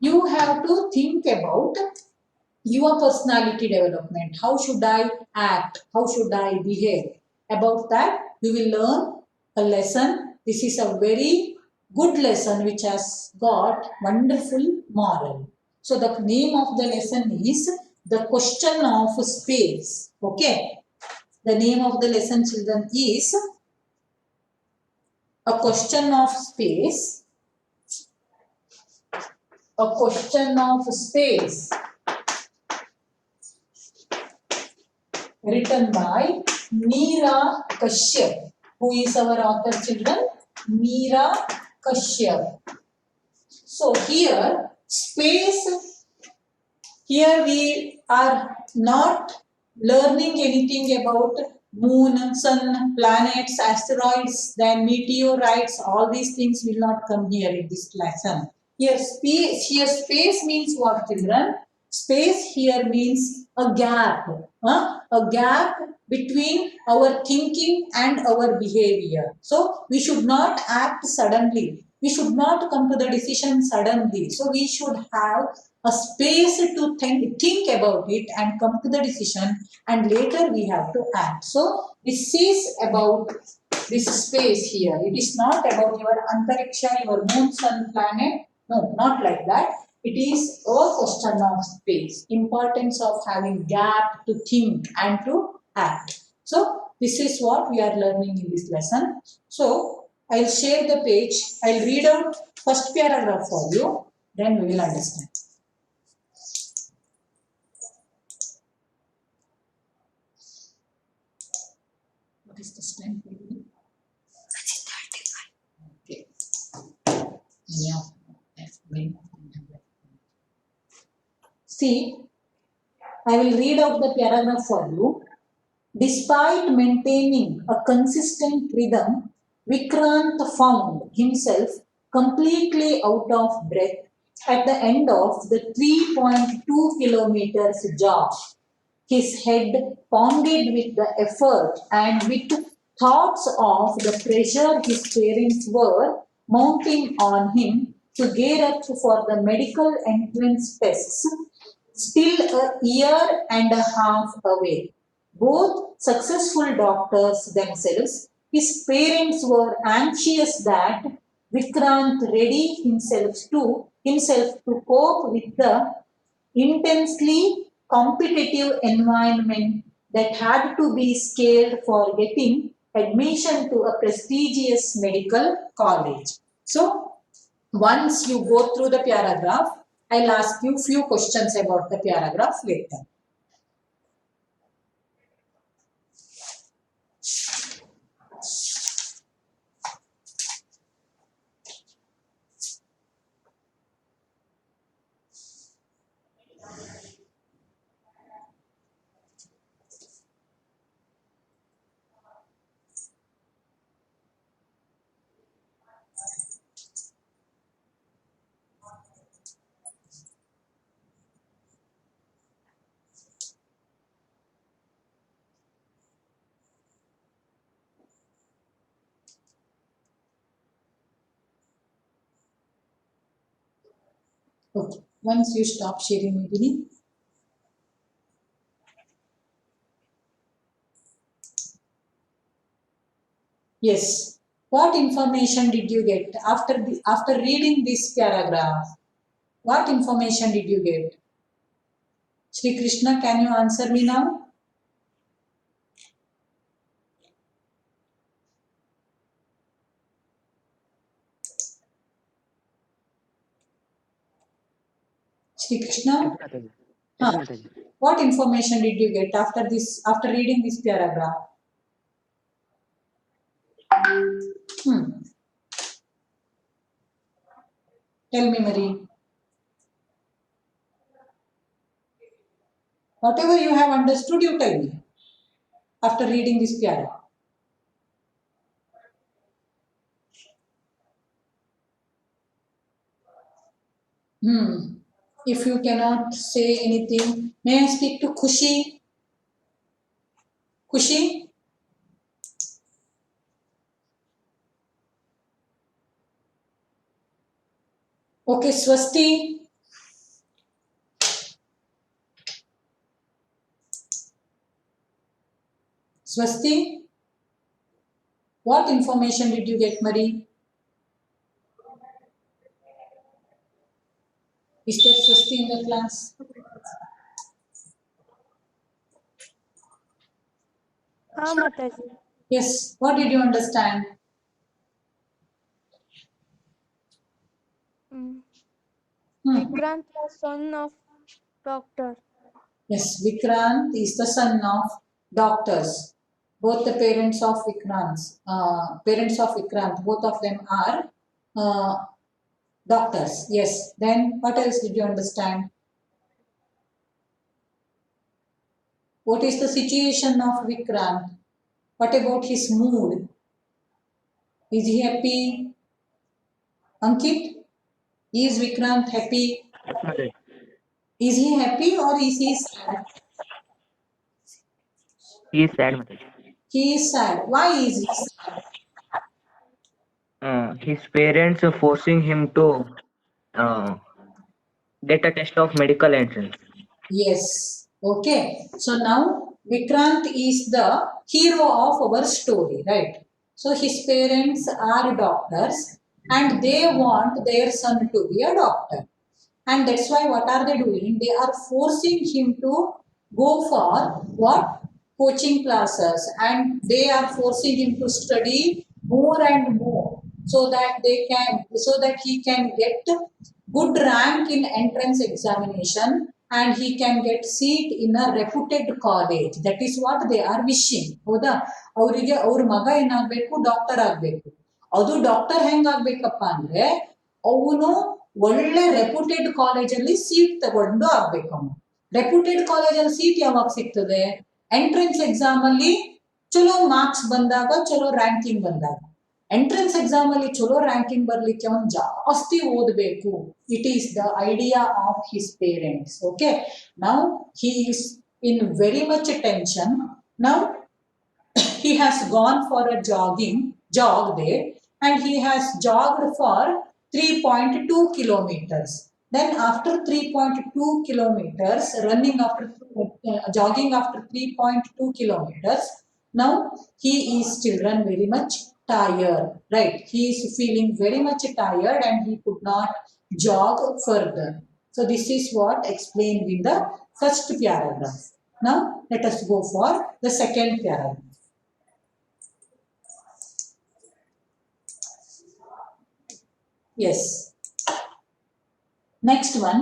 You have to think about your personality development. How should I act? How should I behave? About that you will learn a lesson. This is a very good lesson which has got wonderful moral. So the name of the lesson is The Question of Space. Okay. The name of the lesson, children, is A Question of Space. A Question of Space. Written by Meera Kashyap. Who is our author, children? Meera Kashyap. So here, space, here we are not learning anything about moon, sun, planets, asteroids, then meteorites. All these things will not come here in this lesson. Here space means what, children? Space here means a gap. A gap between our thinking and our behavior. So we should not act suddenly. We should not come to the decision suddenly. So we should have a space to think about it and come to the decision, and later we have to act. So this is about this space here. It is not about your antariksha, your moon, sun, planet. No, not like that. It is a question of space. Importance of having gap to think and to act. So this is what we are learning in this lesson. So I'll share the page. I'll read out first paragraph for you. Then we will understand. What is the time? Okay. Yeah. See, I will read out the paragraph for you. Despite maintaining a consistent rhythm, Vikrant found himself completely out of breath at the end of the 3.2 kilometers jog. His head pounded with the effort and with thoughts of the pressure his parents were mounting on him to gear up for the medical entrance tests, still a year and a half away. both successful doctors themselves. His parents were anxious that Vikrant ready himself to cope with the intensely competitive environment that had to be scaled for getting admission to a prestigious medical college. So, once you go through the paragraph, I'll ask you few questions about the paragraph later. Okay, once you stop sharing, Nidini. Yes. What information did you get after reading this paragraph? What information did you get? Sri Krishna, can you answer me now? Sri Krishna, huh. What information did you get after reading this paragraph? Tell me, Marie. Whatever you have understood, you tell me after reading this paragraph. If you cannot say anything, may I speak to Khushi? Khushi? Okay, Swasti? Swasti? What information did you get, Marie? Is there Swasti in the class? Mataji. Yes, what did you understand? Vikrant was son of doctor. Yes, Vikrant is the son of doctors. Both the parents of Vikrant, both of them are doctors. Yes. Then what else did you understand? What is the situation of Vikrant? What about his mood? Is he happy? Ankit, is Vikrant happy? Is he happy or is he sad? He is sad, Mataji. He is sad. Why is he sad? His parents are forcing him to get a test of medical entrance. Yes. Okay. So now Vikrant is the hero of our story, right? So his parents are doctors and they want their son to be a doctor. And that's why what are they doing? They are forcing him to go for what? Coaching classes, and they are forcing him to study more and more so that he can get good rank in entrance examination and he can get seat in a reputed college. That is what they are wishing. ಹೌದಾ ಅವರಿಗೆ ಅವ್ರ ಮಗ ಏನಾಗಬೇಕು doctor ಆಗಬೇಕು ಅದು doctor ಹೆಂಗಾಗಬೇಕಪ್ಪ ಅಂದ್ರೆ ಅವನು ಒಳ್ಳೆ ರೆಪ್ಯೂಟೆಡ್ ಕಾಲೇಜಲ್ಲಿ ಸೀಟ್ ತಗೊಂಡು ಆಗ್ಬೇಕು ಅವನು ರೆಪ್ಯೂಟೆಡ್ ಕಾಲೇಜಲ್ಲಿ ಸೀಟ್ ಯಾವಾಗ ಸಿಗ್ತದೆ ಎಂಟ್ರೆನ್ಸ್ ಎಕ್ಸಾಮ್ ಅಲ್ಲಿ ಚಲೋ ಮಾರ್ಕ್ಸ್ ಬಂದಾಗ ಚಲೋ ರ್ಯಾಂಕಿಂಗ್ ಬಂದಾಗ ಎಂಟ್ರೆನ್ಸ್ ಎಕ್ಸಾಮ್ ಅಲ್ಲಿ ಚಲೋ ರ್ಯಾಂಕಿಂಗ್ ಬರ್ಲಿಕ್ಕೆ ಅವನು ಜಾಸ್ತಿ ಓದಬೇಕು it is the idea of his parents okay now he is in very much tension now he has gone for a jog there and he has jogged for 3.2 kilometers. Then after 3.2 kilometers, jogging after 3.2 kilometers, now he is children very much tired, right? He is feeling very much tired and he could not jog further. So this is what explained in the first paragraph. Now let us go for the second paragraph. Yes. Next one.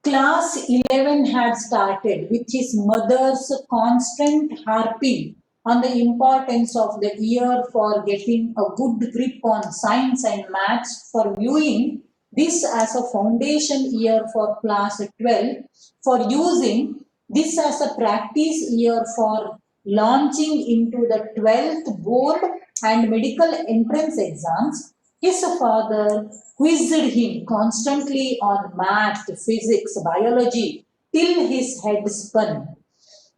Class 11 had started with his mother's constant harping on the importance of the year for getting a good grip on science and maths, for viewing this as a foundation year for class 12, for using this as a practice year for launching into the 12th board and medical entrance exams. His father quizzed him constantly on math, physics, biology, till his head spun.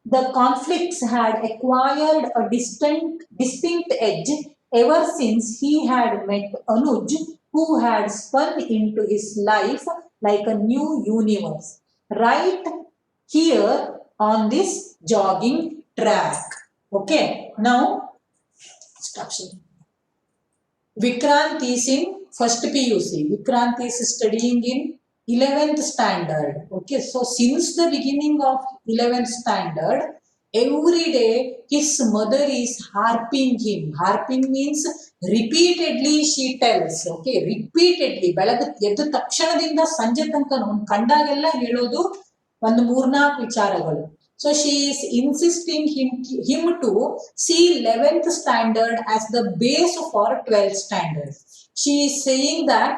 The conflicts had acquired a distinct edge ever since he had met Anuj, who had spun into his life like a new universe, right here on this jogging track. Okay, now stop sharing. Vikrant is in first PUC. Vikrant is studying in 11th standard. Okay, so since the beginning of 11th standard, every day his mother is harping him. Harping means repeatedly she tells. Okay, repeatedly. ಬೆಳಗ್ಗೆ ಎದ್ದ ತಕ್ಷಣದಿಂದ ಸಂಜೆ ತನಕ ಕಂಡಾಗೆಲ್ಲ ಹೇಳೋದು ಒಂದು 3-4 ವಿಚಾರಗಳು. So she is insisting him to see 11th standard as the base for 12th standard. She is saying that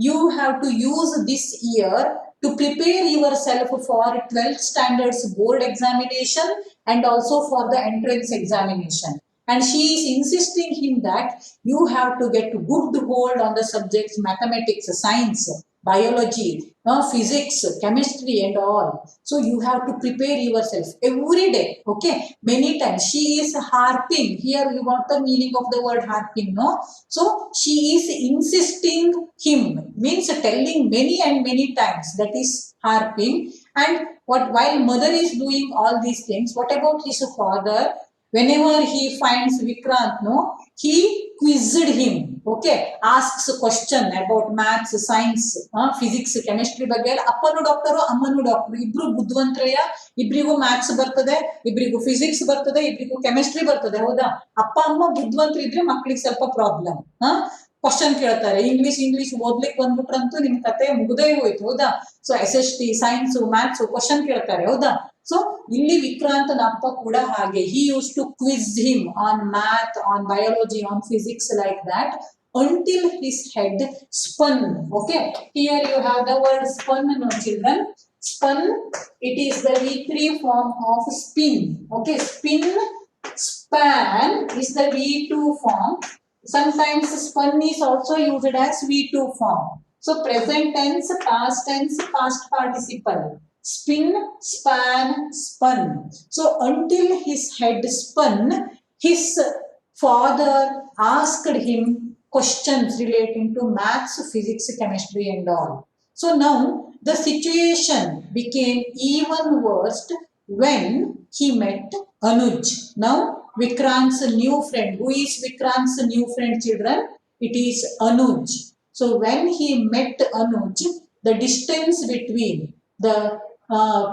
you have to use this year to prepare yourself for 12th standards board examination and also for the entrance examination. And she is insisting him that you have to get good hold on the subjects mathematics, science, biology, physics, chemistry and all. So you have to prepare yourself every day, okay, many times. She is harping. Here you got the meaning of the word harping, no? So she is insisting him, means telling many and many times, that is harping. And while mother is doing all these things, what about his father? Whenever he finds Vikrant, no, he quizzed him, okay, asks a question about maths, science, physics, chemistry ಬಗ್ಗೆ. ಅಪ್ಪನು doctor, ಅಮ್ಮನು doctor, ಇಬ್ರು ಬುದ್ಧಿವಂತರಯ್ಯ, ಇಬ್ರಿಗೂ maths ಬರ್ತದೆ, ಇಬ್ರಿಗೂ physics ಬರ್ತದೆ, ಇಬ್ರಿಗೂ chemistry ಬರ್ತದೆ, ಹೌದಾ? ಅಪ್ಪ ಅಮ್ಮ ಬುದ್ಧಿವಂತರು ಇದ್ರೆ ಮಕ್ಕಳಿಗೆ ಸ್ವಲ್ಪ ಪ್ರಾಬ್ಲಮ್. ಕ್ವಶನ್ ಕೇಳ್ತಾರೆ, ಇಂಗ್ಲಿಷ್ ಓದ್ಲಿಕ್ಕೆ ಬಂದ್ಬಿಟ್ರಂತೂ ನಿಮ್ ಕತೆ ಮುಗ್ದೇ ಹೋಯ್ತು, ಹೌದಾ? So SST, science, maths question ಕೇಳ್ತಾರೆ, ಹೌದಾ? So, ಇಲ್ಲಿ ವಿಕ್ರಾಂತನ ಅಪ್ಪ ಕೂಡ ಹಾಗೆ. He used to quiz him on math, on biology, on physics, like that, until his head spun. Okay, here you have the word spun, no children. Spun, it is the V3 form of spin. Okay, spin, span is the V2 form. Sometimes spun is also used as V2 form. So, present tense, past tense, past participle. Spin, span, spun. So until his head spun, his father asked him questions relating to maths, physics, chemistry and all. So now the situation became even worse when he met Anuj. Now Vikrant's new friend. Who is Vikrant's new friend, children? It is Anuj. So when he met Anuj, the distance between the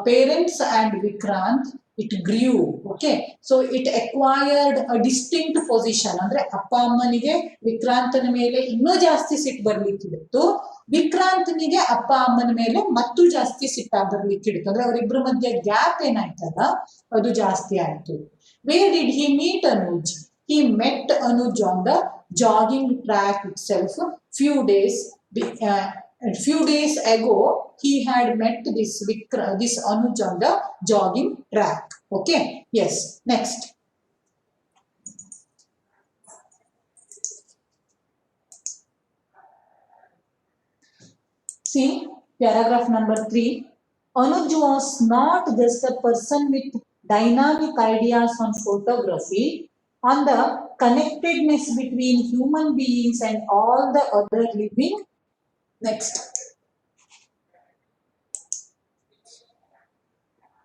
parents and Vikrant, it grew. Okay, so it acquired a distinct position. ಅಂದ್ರೆ ಅಪ್ಪ ಅಮ್ಮನಿಗೆ ವಿಕ್ರಾಂತನ ಮೇಲೆ ಇನ್ನೂ ಜಾಸ್ತಿ ಸಿಟ್ಟು ಬರ್ಲಿಕ್ಕಿತ್ತು, ವಿಕ್ರಾಂತನಿಗೆ ಅಪ್ಪ ಅಮ್ಮನ ಮೇಲೆ ಮತ್ತೂ ಜಾಸ್ತಿ ಸಿಟ್ಟ ಬರ್ಲಿಕ್ಕಿತ್ತು. ಅಂದ್ರೆ ಅವರಿಬ್ಬರ ಮಧ್ಯೆ ಗ್ಯಾಪ್ ಏನಾಯ್ತಲ್ಲ, ಅದು ಜಾಸ್ತಿ ಆಯ್ತು. Where did he meet Anuj? He met Anuj on the jogging track itself. Few days ago, he had met this Anuj on the jogging track. Okay, yes, next. See, paragraph number 3. Anuj was not just a person with dynamic ideas on photography, on the connectedness between human beings and all the other living. Next.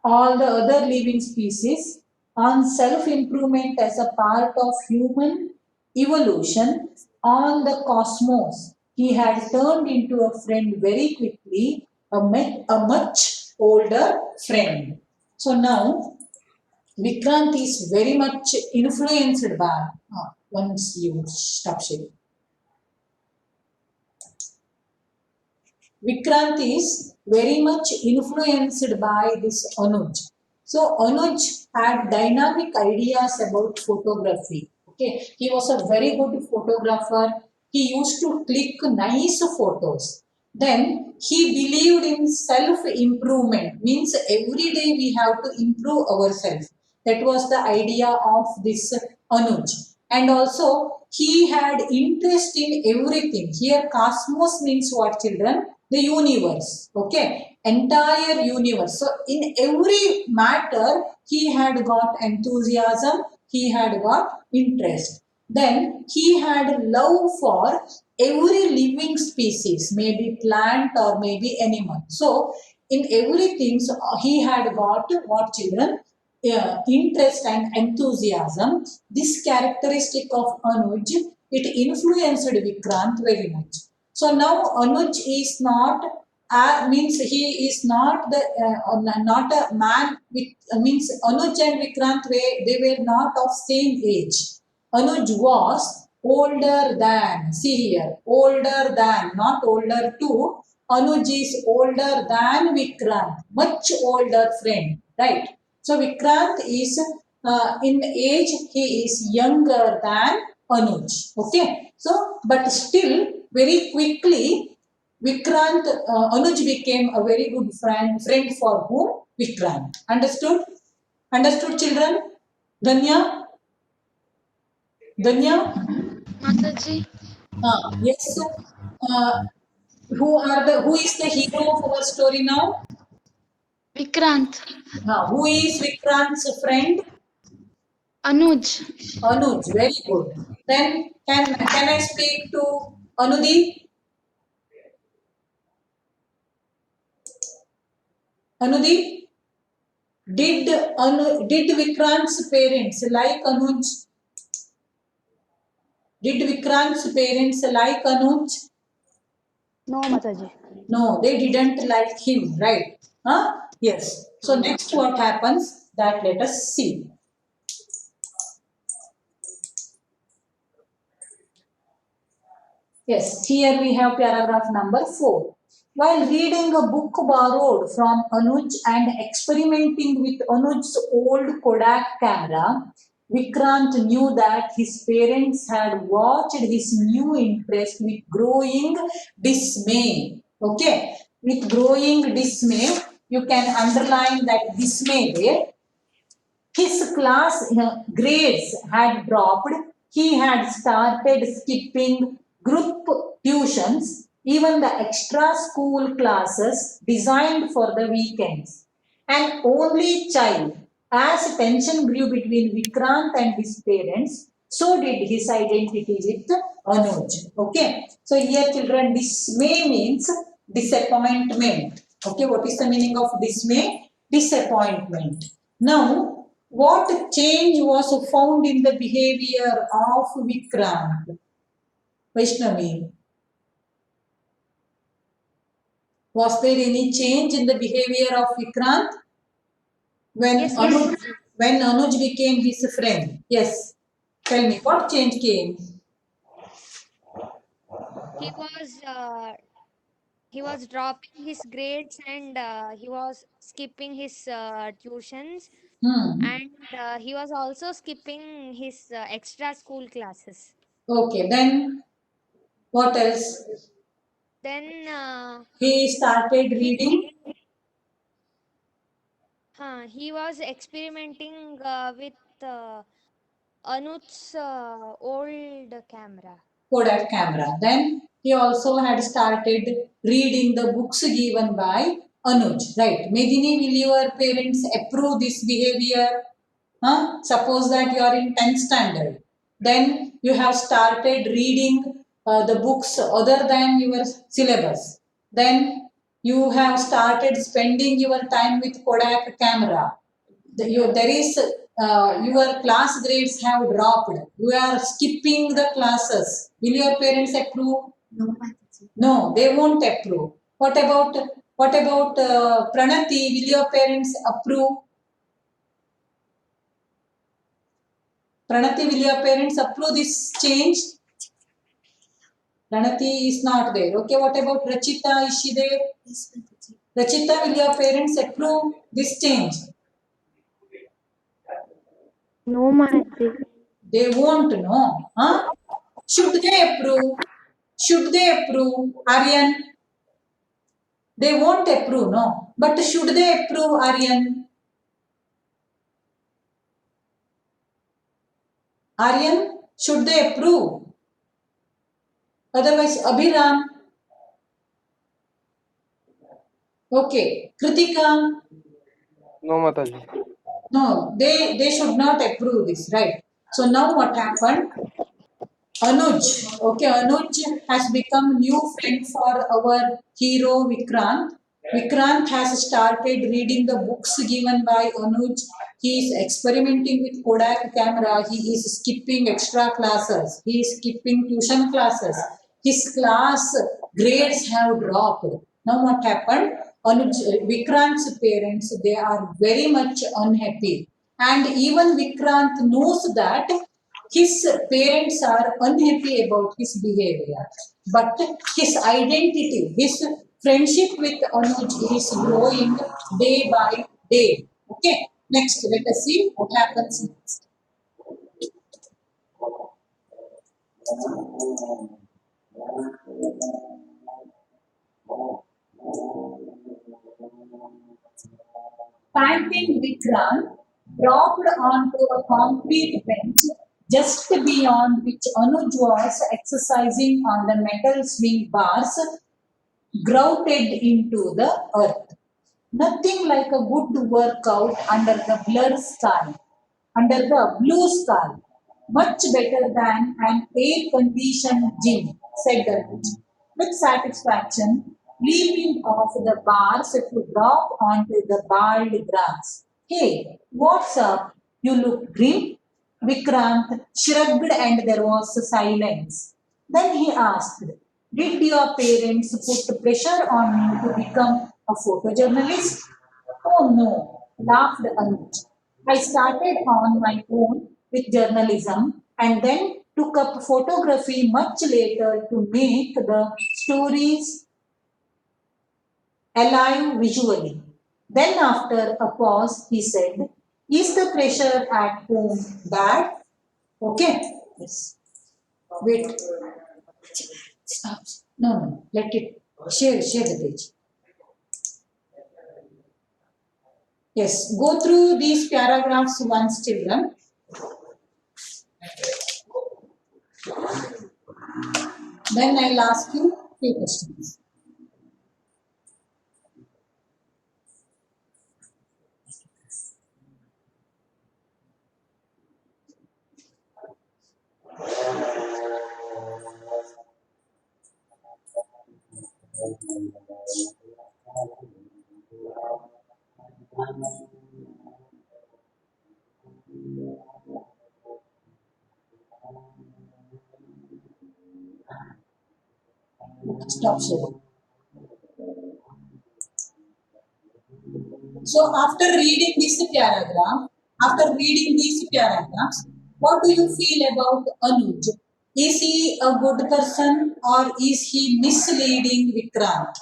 all the other living species, on self-improvement as a part of human evolution, on the cosmos. He had turned into a friend very quickly, a much older friend. So now Vikrant is very much influenced by, once you stop sharing. Vikrant is very much influenced by this Anuj. So Anuj had dynamic ideas about photography. Okay, he was a very good photographer. He used to click nice photos. Then he believed in self-improvement, means every day we have to improve ourselves. That was the idea of this Anuj. And also he had interest in everything. Here cosmos means what, children? The universe. Okay, entire universe. So in every matter he had got enthusiasm, he had got interest. Then he had love for every living species, maybe plant or maybe animal. So in everything, so he had got what, children? Interest and enthusiasm. This characteristic of Anuj, it influenced Vikrant very much. So now Anuj is not, means he is not the not a man with, means Anuj and Vikrant they were not of same age. Anuj was older than, see here, older than, not older to. Anuj is older than Vikrant, much older friend, right? So Vikrant is in age, he is younger than Anuj. Okay. So, but still, very quickly, Vikrant, Anuj became a very good friend for whom? Vikrant. Understood? Understood, children? Danya? Danya? Mataji, Yes. Who is the hero of our story now? Vikrant, Who is Vikrant's friend? Anuj, Anuj, very good. Then can I speak to Anudi? Anudi, did Vikrant's parents like Anuj? Did Vikrant's parents like Anuj? No, Mataji. No, they didn't like him, right? Huh? Yes. So next what happens? That let us see. Yes, here we have paragraph number 4. While reading a book borrowed from Anuj and experimenting with Anuj's old Kodak camera, Vikrant knew that his parents had watched his new interest with growing dismay. Okay, with growing dismay, you can underline that dismay there. His class grades had dropped. He had started skipping group tuitions, even the extra school classes designed for the weekends. An only child, as tension grew between Vikrant and his parents, so did his identity with Anuj. Okay, so here children, dismay means disappointment. Okay, what is the meaning of dismay? Disappointment. Now, what change was found in the behavior of Vikrant? Vaishnavi, was there any change in the behavior of Vikrant when Yes, Anuj, yes. when Anuj became his friend? Yes, tell me what change came? He was he was dropping his grades and he was skipping his tuitions, Hmm. and he was also skipping his extra school classes. Okay, then what else? Then He started he reading he was experimenting with Anuj's old camera. Kodak camera. Then he also had started reading the books given by Anuj, right? Medini, will your parents approve this behavior? Huh? Suppose that you are in 10th standard. Then you have started reading the books other than your syllabus. Then You have started spending your time with Kodak camera. There is your class grades have dropped. You are skipping the classes. Will your parents approve? No, they won't approve. What about Pranati? Will your parents approve? Pranati, will your parents approve this change? Pranati is not there. Okay, what about Rachita? Is she there? Rachita, will your parents approve this change? No, Mataji. They won't know. Huh? Should they approve? Should they approve? Aryan? They won't approve, no. But should they approve, Aryan? Aryan, should they approve? Otherwise, Abhiram? Okay. Kritika? No, Mataji. No, they should not approve this, right? So now what happened? Anuj, okay, Anuj has become new friend for our hero Vikrant. Vikrant has started reading the books given by Anuj. He is experimenting with Kodak camera. He is skipping extra classes. He is skipping tuition classes. His class grades have dropped. Now what happened? Anuj, Vikrant's parents, they are very much unhappy. And even Vikrant knows that his parents are unhappy about his behavior, but his identity, his friendship with Anuj is growing day by day. Okay, next, let us see what happens next. Panting Vikrant dropped onto a concrete bench just beyond which Anuj was exercising on the metal swing bars grouted into the earth. Nothing like a good workout under the blue sky. Much better than an air-conditioned gym, said Anuj, with satisfaction, leaping off the bars to drop onto the bald grass. Hey, what's up? You look green? Vikrant shrugged and there was silence. Then he asked, did your parents put pressure on you to become a photojournalist? Oh no, laughed Anuj. I started on my own with journalism and then took up photography much later to make the stories alive visually. Then, after a pause, he said, is the pressure at home bad? Okay. Yes. Wait. No. Let it share the page. Yes. Go through these paragraphs once, children. Then I'll ask you few questions. Stop sharing. So after reading these paragraphs, what do you feel about Anuj? Is he a good person or is he misleading Vikrant?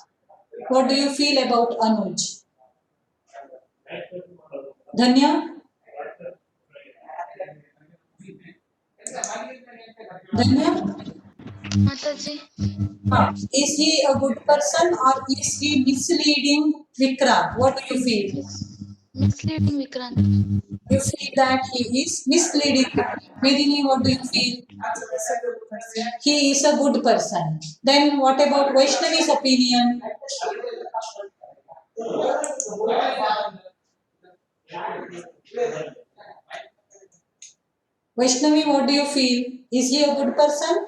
What do you feel about Anuj? Dhanya? Dhanya? Mataji. Is he a good person or is he misleading Vikrant? What do you feel? Misleading Vikrant. You feel that he is misleading Vikrant. Medini, what do you feel? He is a good person. Then what about Vaishnavi's opinion? Vaishnavi, what do you feel? Is he a good person?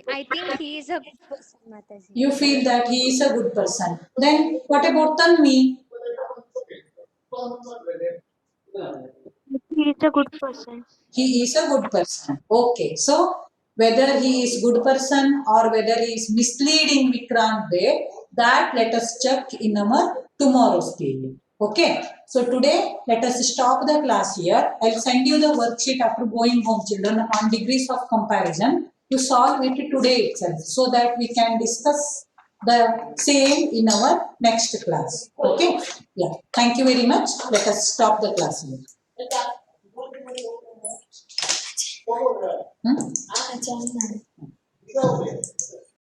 I think he is a good person, Mataji. You feel that he is a good person. Then what about Tanvi? He is a good person. He is a good person. Okay, so whether he is good person or whether he is misleading Vikrant there, that let us check in our tomorrow's period. Okay, so today let us stop the class here. I'll send you the worksheet after going home, children, on degrees of comparison. You solve it today itself so that we can discuss the same in our next class. Okay, yeah. Thank you very much. Let us stop the class here. Hmm?